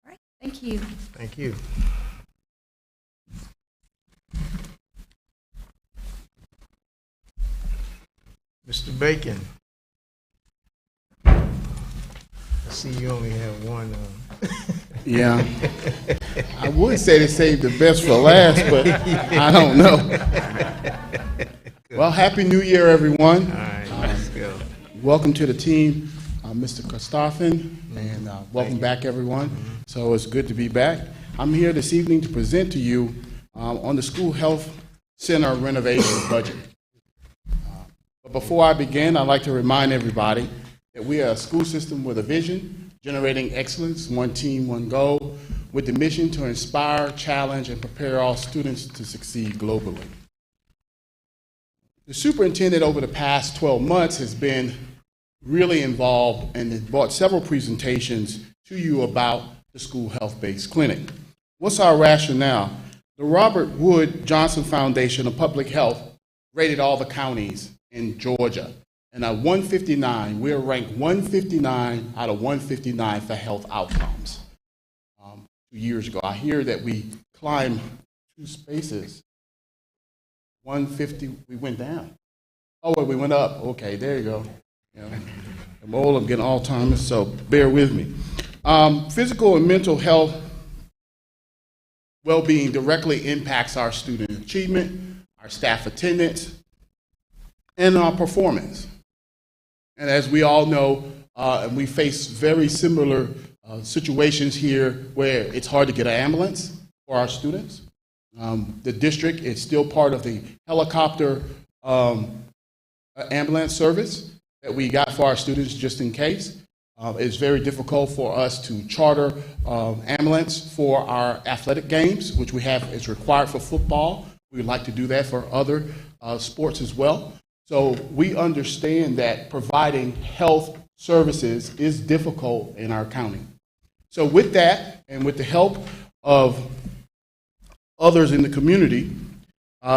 right, thank you. Thank you. Mr. Bacon. I see you only have one. Yeah. I would say they saved the best for last, but I don't know. Well, Happy New Year, everyone. All right, let's go. Welcome to the team, Mr. Kostafin, and welcome back, everyone. So it's good to be back. I'm here this evening to present to you on the School Health Center renovation budget. But before I begin, I'd like to remind everybody that we are a school system with a vision, generating excellence, one team, one goal, with the mission to inspire, challenge, and prepare all students to succeed globally. The superintendent over the past 12 months has been really involved and has brought several presentations to you about the school health-based clinic. What's our rationale? The Robert Wood Johnson Foundation of Public Health rated all the counties in Georgia, And at 159, we're ranked 159 out of 159 for health outcomes. 2 years ago, I hear that we climbed 2 spaces. 150, we went down. Oh, wait, we went up. Okay, there you go. You know, I'm old, I'm getting Alzheimer's, so bear with me. Physical and mental health well-being directly impacts our student achievement, our staff attendance, and our performance. And as we all know, and we face very similar situations here where it's hard to get an ambulance for our students. The district is still part of the helicopter ambulance service that we got for our students just in case. It's very difficult for us to charter ambulance for our athletic games, which we have is required for football. We would like to do that for other sports as well. So we understand that providing health services is difficult in our county. So with that, and with the help of others in the community,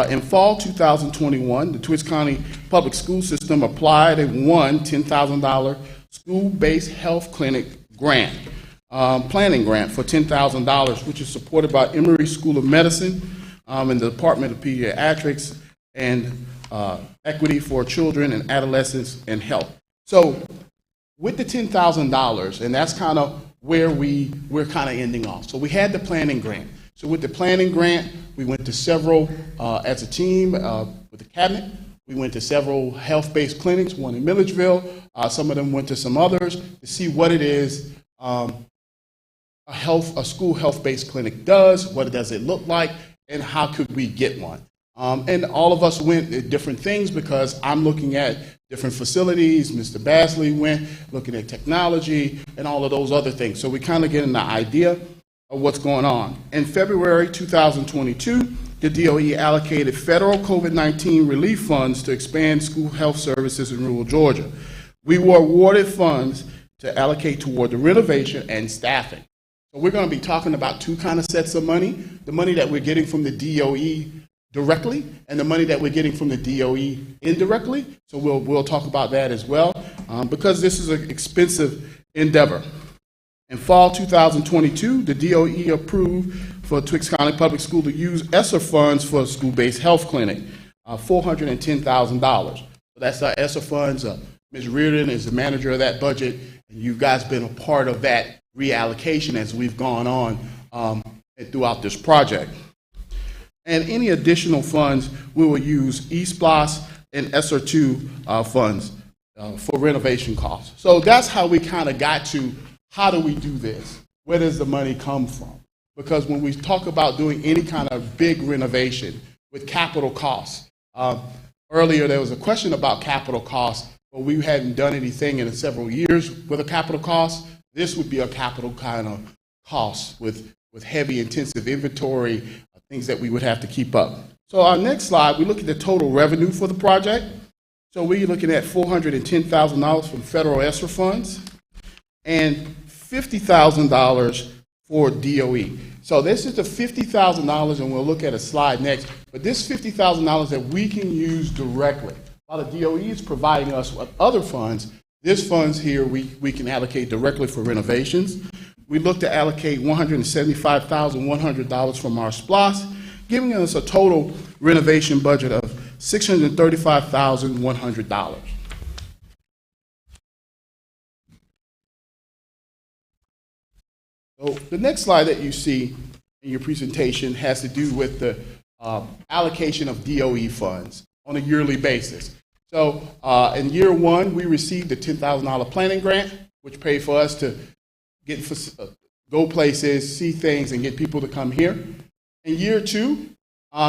in fall 2021, the Twiggs County Public School System applied and won $10,000 school-based health clinic grant, planning grant for $10,000, which is supported by Emory School of Medicine and the Department of Pediatrics and Equity for Children and Adolescents and Health. So with the $10,000, and that's kind of where we're kind of ending off. So we had the planning grant. So with the planning grant, we went to several, as a team with the cabinet, we went to several health-based clinics, one in Milledgeville, some of them went to some others to see what it is a school health-based clinic does, what does it look like, and how could we get one. And all of us went at different things because I'm looking at different facilities. Mr. Basley went looking at technology and all of those other things. So we kind of get an idea of what's going on. In February 2022, the DOE allocated federal COVID-19 relief funds to expand school health services in rural Georgia. We were awarded funds to allocate toward the renovation and staffing. So we're going to be talking about 2 kind of sets of money, the money that we're getting from the DOE directly and the money that we're getting from the DOE indirectly. So we'll talk about that as well because this is an expensive endeavor. In fall 2022, the DOE approved for Twiggs County Public School to use ESSER funds for a school-based health clinic, $410,000. So that's our ESSER funds. Ms. Reardon is the manager of that budget, and you guys been a part of that reallocation as we've gone on throughout this project. And any additional funds, we will use eSPLOS and ESSER 2 funds for renovation costs. So that's how we kind of got to how do we do this? Where does the money come from? Because when we talk about doing any kind of big renovation with capital costs, earlier there was a question about capital costs, but we hadn't done anything in several years with a capital cost. This would be a capital kind of cost with heavy intensive inventory, things that we would have to keep up. So our next slide, we look at the total revenue for the project. So we're looking at $410,000 from federal ESSER funds and $50,000 for DOE. So this is the $50,000, and we'll look at a slide next, but this $50,000 that we can use directly. While the DOE is providing us with other funds, this funds here we can allocate directly for renovations. We look to allocate $175,100 from our SPLOS, giving us a total renovation budget of $635,100. So the next slide that you see in your presentation has to do with the allocation of DOE funds on a yearly basis. So in year 1, we received a $10,000 planning grant, which paid for us to go places, see things, and get people to come here. In year 2,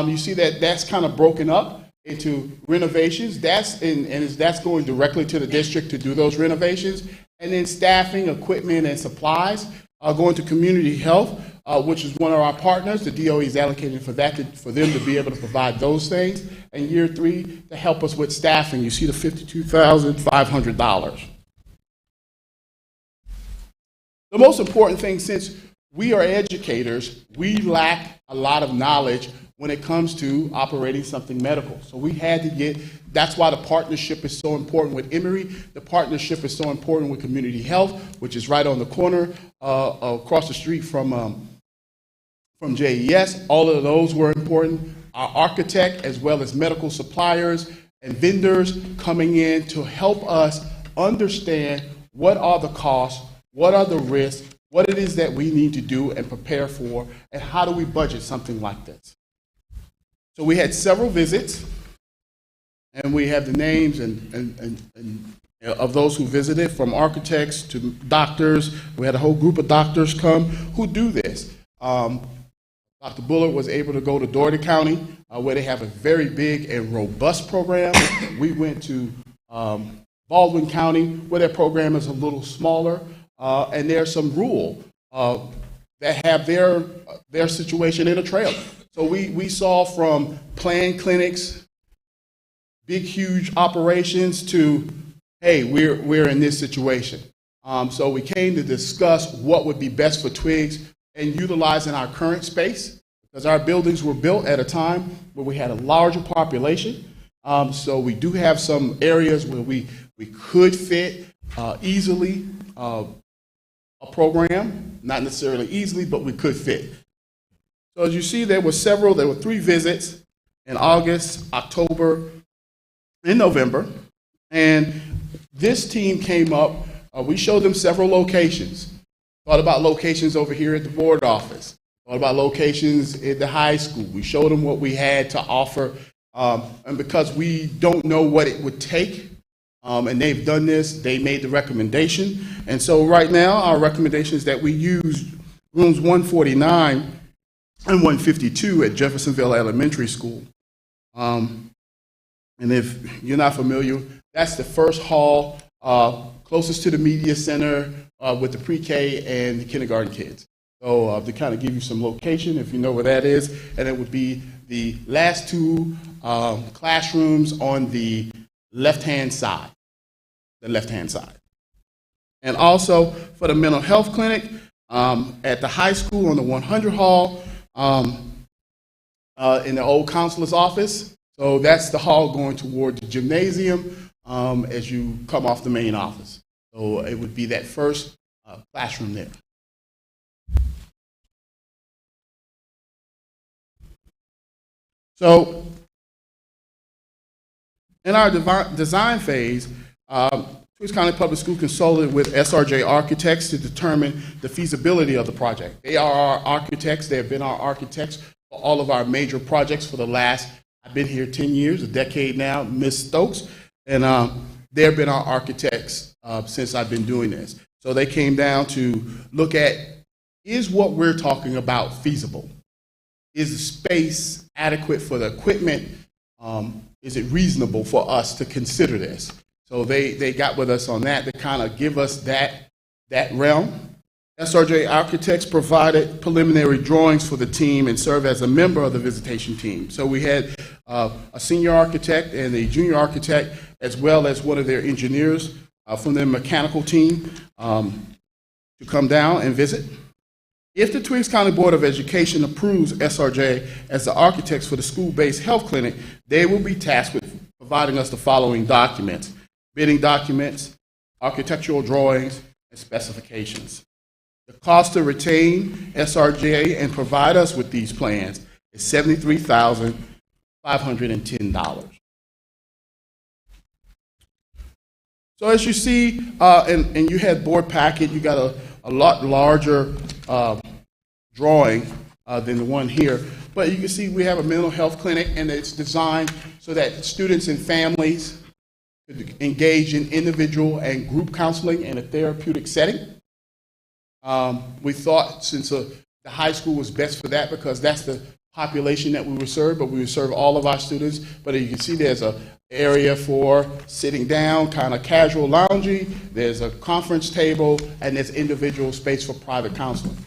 you see that that's kind of broken up into renovations. That's going directly to the district to do those renovations. And then staffing, equipment, and supplies are going to community health, which is one of our partners. The DOE is allocated for that, for them to be able to provide those things. And year 3, to help us with staffing, you see the $52,500. The most important thing, since we are educators, we lack a lot of knowledge when it comes to operating something medical. So we had to get, that's why the partnership is so important with Emory. The partnership is so important with Community Health, which is right on the corner across the street from JES. All of those were important. Our architect, as well as medical suppliers and vendors coming in to help us understand what are the costs, what are the risks, what it is that we need to do and prepare for, and how do we budget something like this. So we had several visits, and we have the names of those who visited, from architects to doctors. We had a whole group of doctors come who do this. Dr. Bullard was able to go to Dougherty County, where they have a very big and robust program. We went to Baldwin County, where their program is a little smaller, and there's some rural that have their situation in a trailer. So we saw from planned clinics, big, huge operations, to, hey, we're in this situation. So we came to discuss what would be best for Twigs and utilizing our current space, because our buildings were built at a time where we had a larger population. So we do have some areas where we could fit easily a program, not necessarily easily, but we could fit. So as you see, there were 3 visits in August, October, and November. And this team came up, we showed them several locations. Thought about locations over here at the board office. Thought about locations at the high school. We showed them what we had to offer. And because we don't know what it would take, and they've done this, they made the recommendation. And so right now, our recommendation is that we use rooms 149 and 152 at Jeffersonville Elementary School. And if you're not familiar, that's the first hall closest to the media center with the pre-K and the kindergarten kids. So to kind of give you some location, if you know where that is, and it would be the last 2 classrooms on the left-hand side, And also for the mental health clinic at the high school on the 100 hall, in the old counselor's office. So that's the hall going toward the gymnasium as you come off the main office. So it would be that first classroom there. So in our design phase, Twigs County Public School consulted with SRJ Architects to determine the feasibility of the project. They are our architects. They have been our architects for all of our major projects for the last, I've been here 10 years, a decade now, Ms. Stokes, and they've been our architects since I've been doing this. So they came down to look at, is what we're talking about feasible? Is the space adequate for the equipment? Is it reasonable for us to consider this? So they got with us on that to kind of give us that realm. SRJ Architects provided preliminary drawings for the team and served as a member of the visitation team. So we had a senior architect and a junior architect, as well as one of their engineers from their mechanical team to come down and visit. If the Twigs County Board of Education approves SRJ as the architects for the school-based health clinic, they will be tasked with providing us the following documents: bidding documents, architectural drawings, and specifications. The cost to retain SRJ and provide us with these plans is $73,510. So as you see, and you had board packet, you got a lot larger drawing than the one here. But you can see we have a mental health clinic, and it's designed so that students and families could engage in individual and group counseling in a therapeutic setting. We thought since the high school was best for that because that's the population that we would serve, but we would serve all of our students. But you can see there's an area for sitting down, kind of casual lounging. There's a conference table, and there's individual space for private counseling.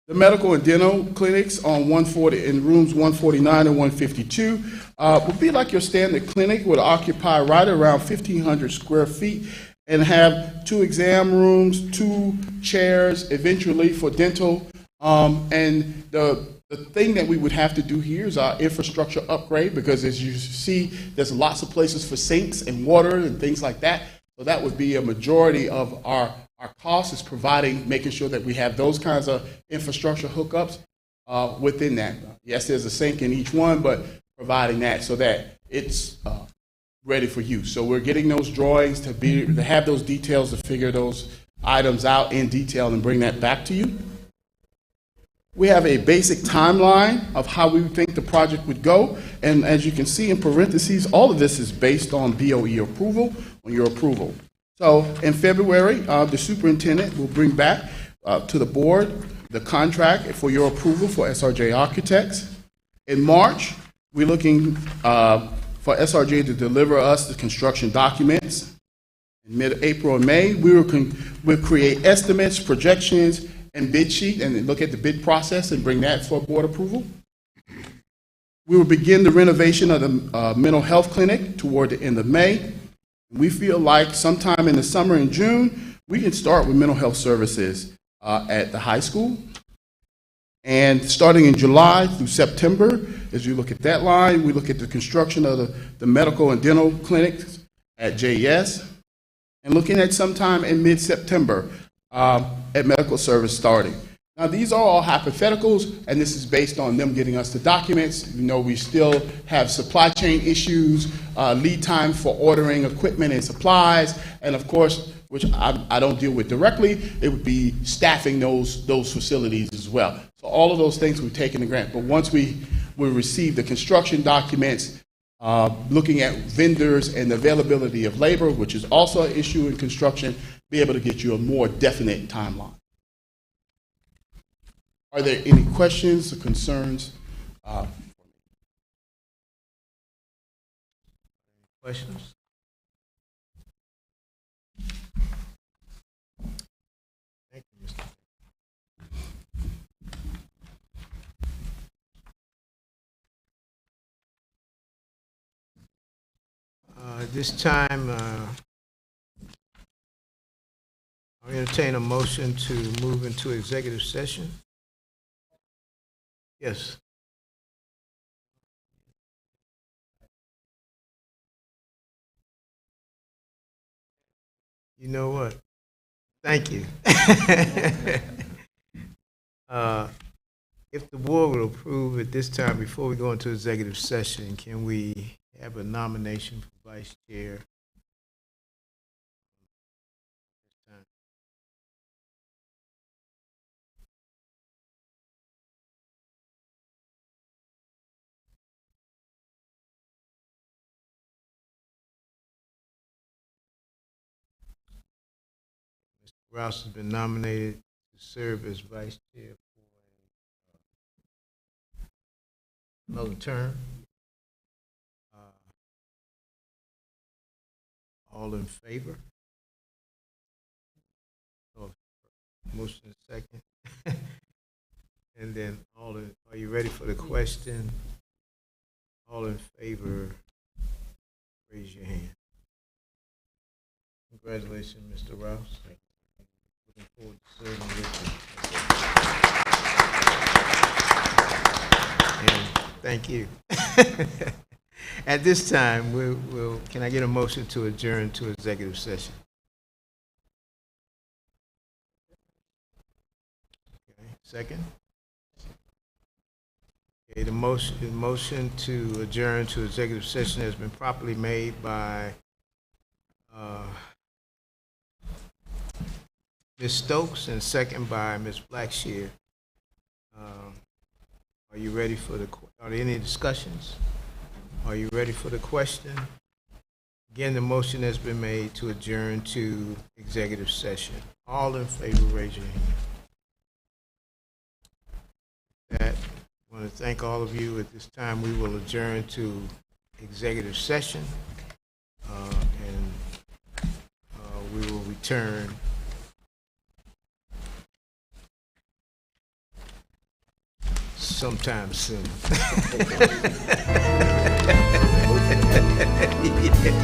The medical and dental clinics on in rooms 149 and 152 would be like your standard clinic, would occupy right around 1,500 square feet and have 2 exam rooms, 2 chairs, eventually for dental And the thing that we would have to do here is our infrastructure upgrade, because as you see, there's lots of places for sinks and water and things like that. So that would be a majority of our costs, is making sure that we have those kinds of infrastructure hookups within that. Yes, there's a sink in each one, but providing that so that it's ready for use. So we're getting those drawings to have those details, to figure those items out in detail and bring that back to you. We have a basic timeline of how we think the project would go. And as you can see in parentheses, all of this is based on BOE approval, on your approval. So in February, the superintendent will bring back to the board the contract for your approval for SRJ Architects. In March, we're looking for SRJ to deliver us the construction documents. In mid-April and May, we'll create estimates, projections, and bid sheet, and look at the bid process and bring that for board approval. We will begin the renovation of the mental health clinic toward the end of May. We feel like sometime in the summer in June, we can start with mental health services at the high school. And starting in July through September, as you look at that line, we look at the construction of the medical and dental clinics at JES, and looking at sometime in mid-September at medical service starting. Now, these are all hypotheticals, and this is based on them getting us the documents. You know, we still have supply chain issues, lead time for ordering equipment and supplies, and of course, which I don't deal with directly, it would be staffing those facilities as well. So all of those things we've taken to grant. But once we receive the construction documents, looking at vendors and the availability of labor, which is also an issue in construction, be able to get you a more definite timeline. Are there any questions or concerns? Questions? Thank you, Mr. At this time, I'll entertain a motion to move into executive session. Yes. You know what? Thank you. If the board will approve at this time, before we go into executive session, can we have a nomination for vice chair? Rouse has been nominated to serve as vice chair for another term. All in favor? Oh, motion is second. And then are you ready for the question? All in favor, raise your hand. Congratulations, Mr. Rouse. Looking forward to serving with you. And thank you. At this time, can I get a motion to adjourn to executive session? Okay, second? Okay, the motion to adjourn to executive session has been properly made by Ms. Stokes and second by Ms. Blackshear. Are you ready for are there any discussions? Are you ready for the question? Again, the motion has been made to adjourn to executive session. All in favor, raise your hand. I want to thank all of you. At this time, we will adjourn to executive session, and we will return sometime soon. Yeah.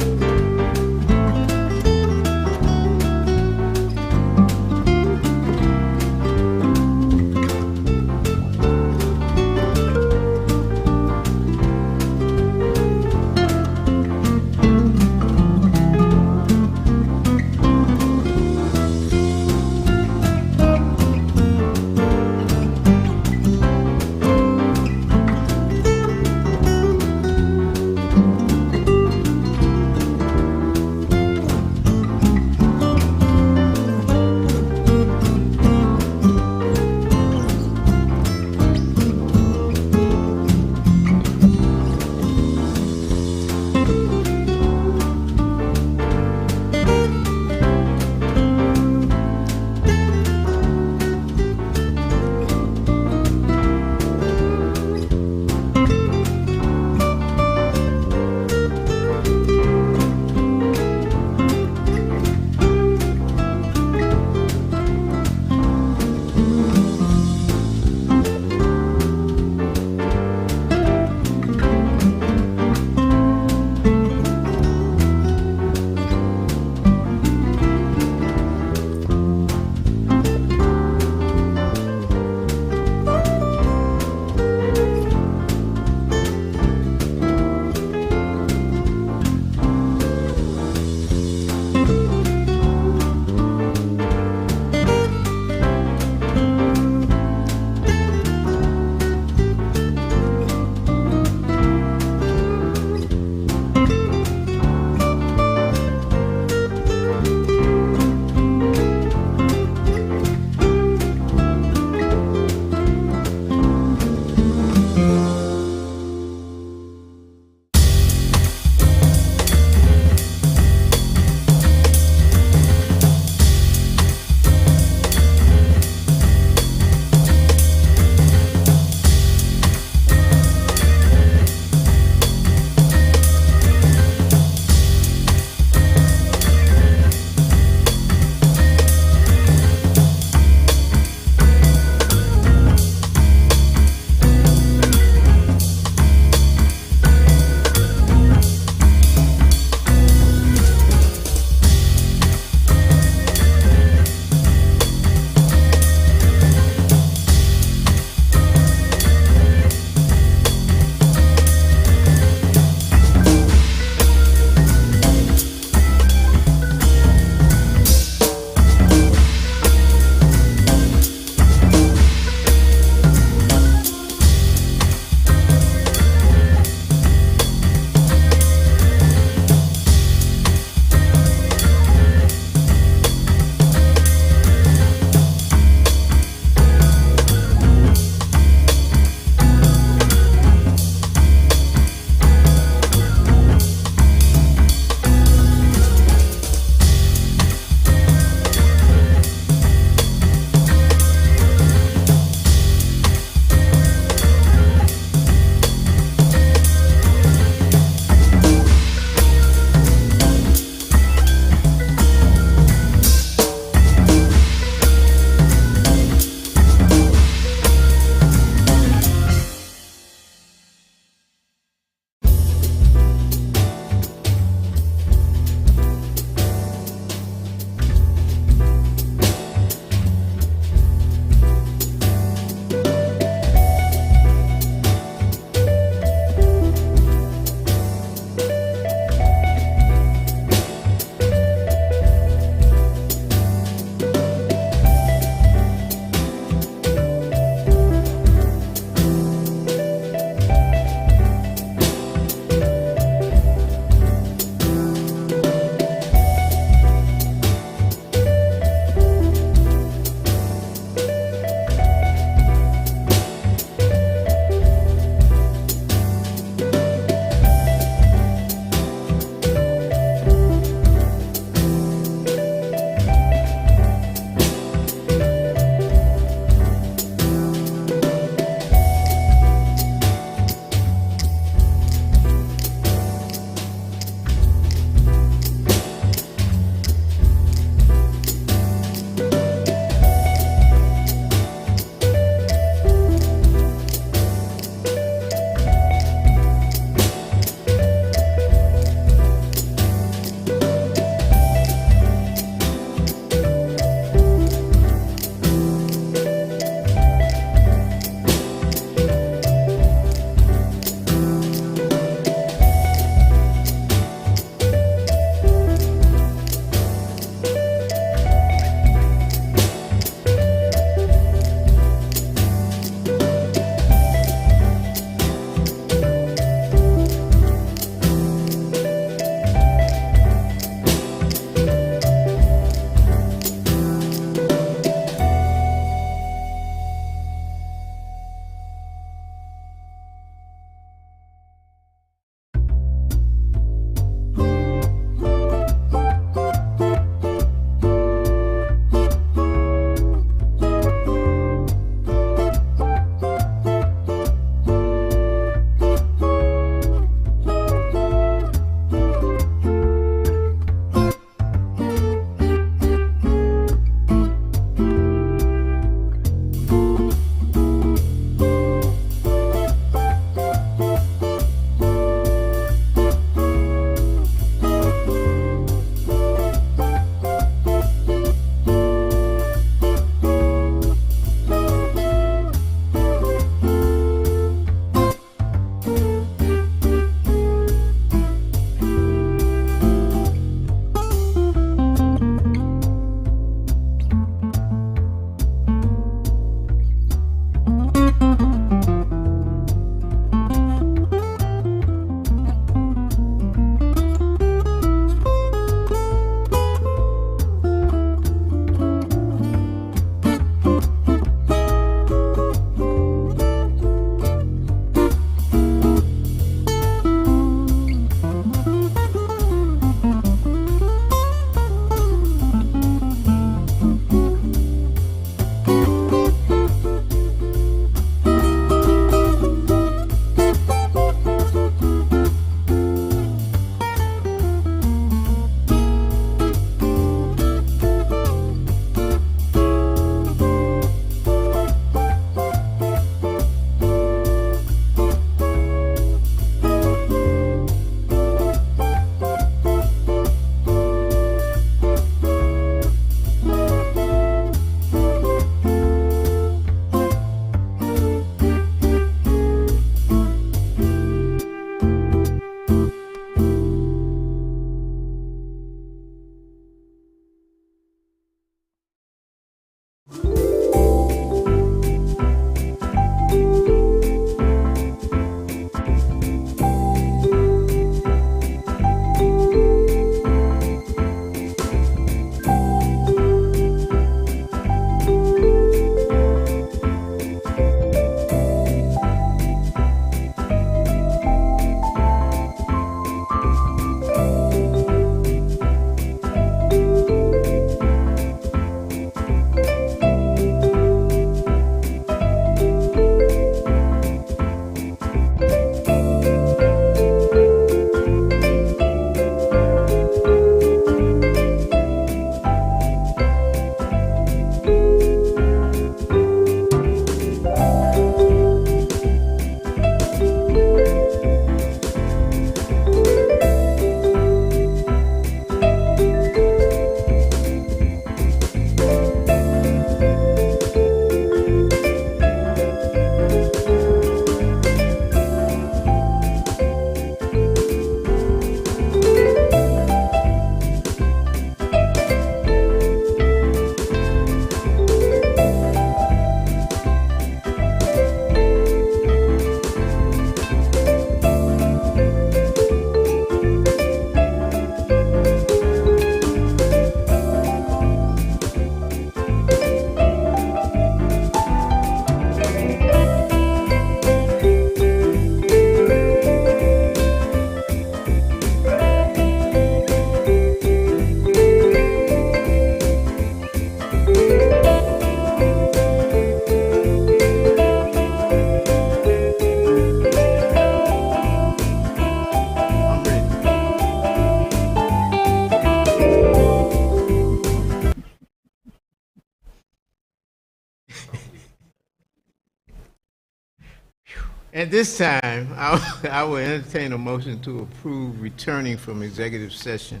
At this time, I will entertain a motion to approve returning from executive session.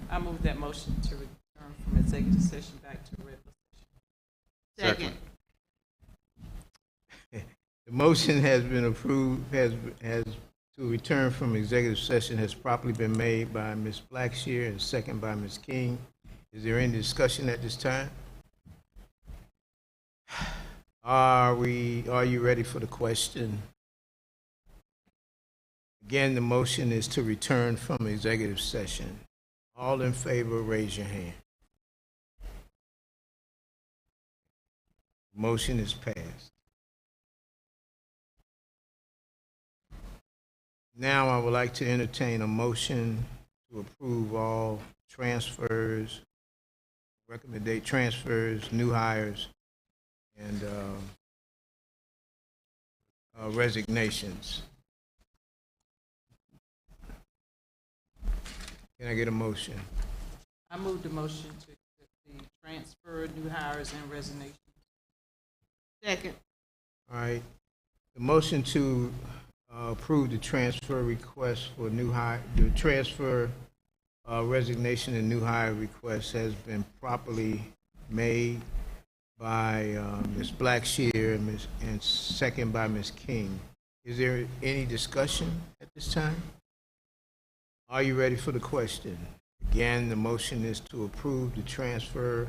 I move that motion to return from executive session back to regular session. Second. The motion has been approved, has to return from executive session has properly been made by Ms. Blackshear and second by Ms. King. Is there any discussion at this time? Are you ready for the question? Again, the motion is to return from executive session. All in favor, raise your hand. Motion is passed. Now I would like to entertain a motion to approve all transfers, recommended transfers, new hires, and resignations. Can I get a motion? I move the motion to accept the transfer, new hires, and resignations. Second. All right. The motion to approve the transfer request for new hire, the transfer resignation and new hire request has been properly made by Ms. Blackshear and second by Ms. King. Is there any discussion at this time? Are you ready for the question? Again, the motion is to approve the transfer,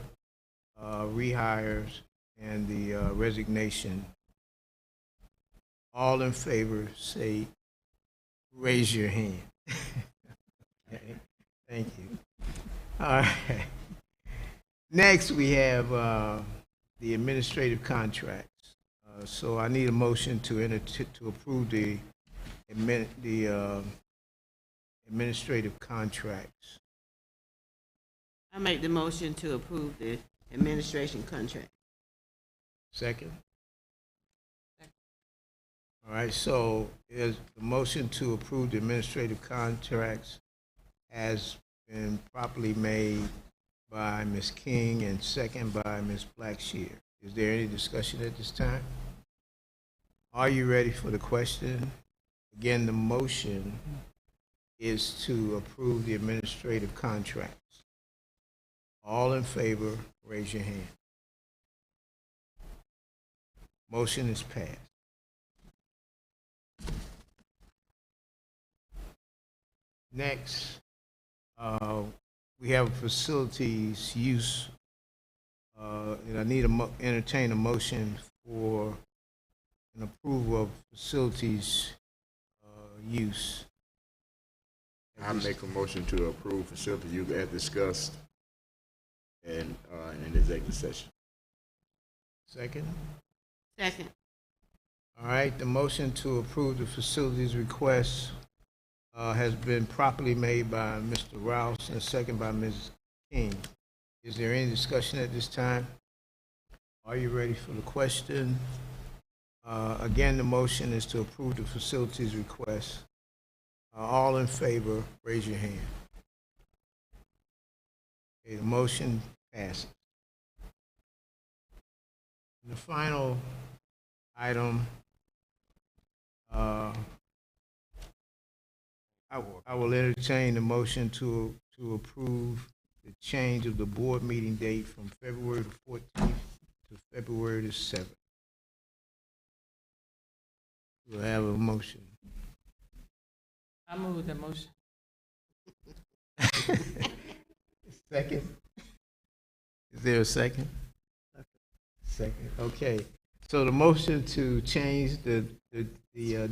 rehires, and the resignation. All in favor, say, raise your hand. Okay, thank you. All right. Next, we have the administrative contracts. So I need a motion to approve the administrative contracts. I make the motion to approve the administration contract. Second. All right, so is the motion to approve the administrative contracts has been properly made by Ms. King and second by Ms. Blackshear. Is there any discussion at this time? Are you ready for the question? Again, the motion is to approve the administrative contracts. All in favor, raise your hand. Motion is passed. Next, we have facilities use, and I need to entertain a motion for an approval of facilities use. I make a motion to approve facility use as discussed in executive session. Second. Second. All right, the motion to approve the facilities request has been properly made by Mr. Rouse and second by Ms. King. Is there any discussion at this time? Are you ready for the question? Again, the motion is to approve the facilities request. All in favor, raise your hand. Okay, the motion passes. And the final item, I will entertain the motion to approve the change of the board meeting date from February the 14th to February the 7th. We'll have a motion. I move the motion. Second? Is there a second? Second, okay. So the motion to change the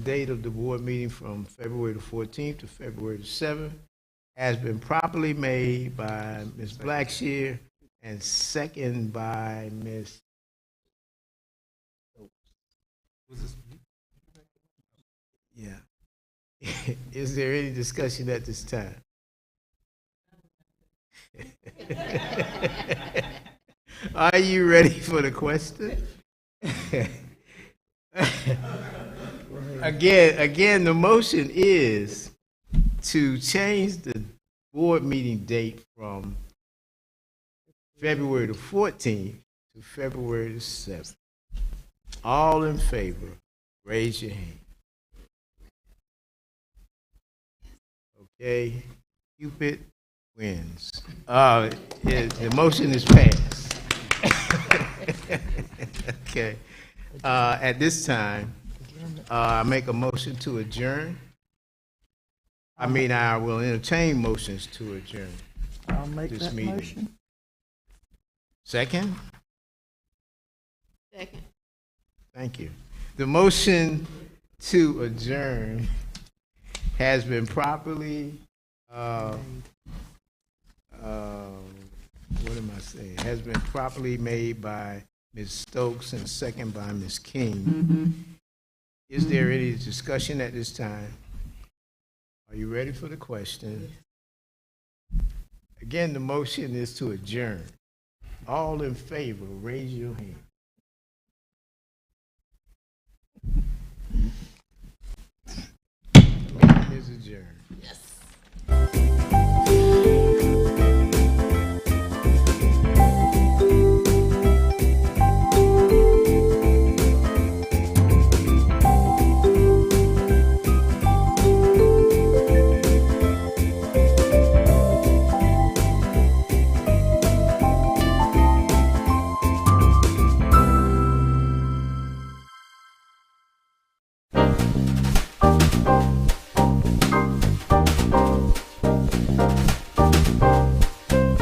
date of the board meeting from February the 14th to February the 7th has been properly made by Ms. Blackshear and second by Ms. Yeah. Is there any discussion at this time? Are you ready for the question? Again, the motion is to change the board meeting date from February the 14th to February the 7th. All in favor, raise your hand. Okay, Cupid wins. The motion is passed. Okay. At this time, I make a motion to adjourn. I will entertain motions to adjourn. I'll make This that meeting. motion. Second? Second. Thank you. The motion to adjourn has been properly, has been properly made by Ms. Stokes and second by Ms. King. Is there any discussion at this time? Are you ready for the question? Again, the motion is to adjourn. All in favor, raise your hand. Meeting is adjourned. Yes.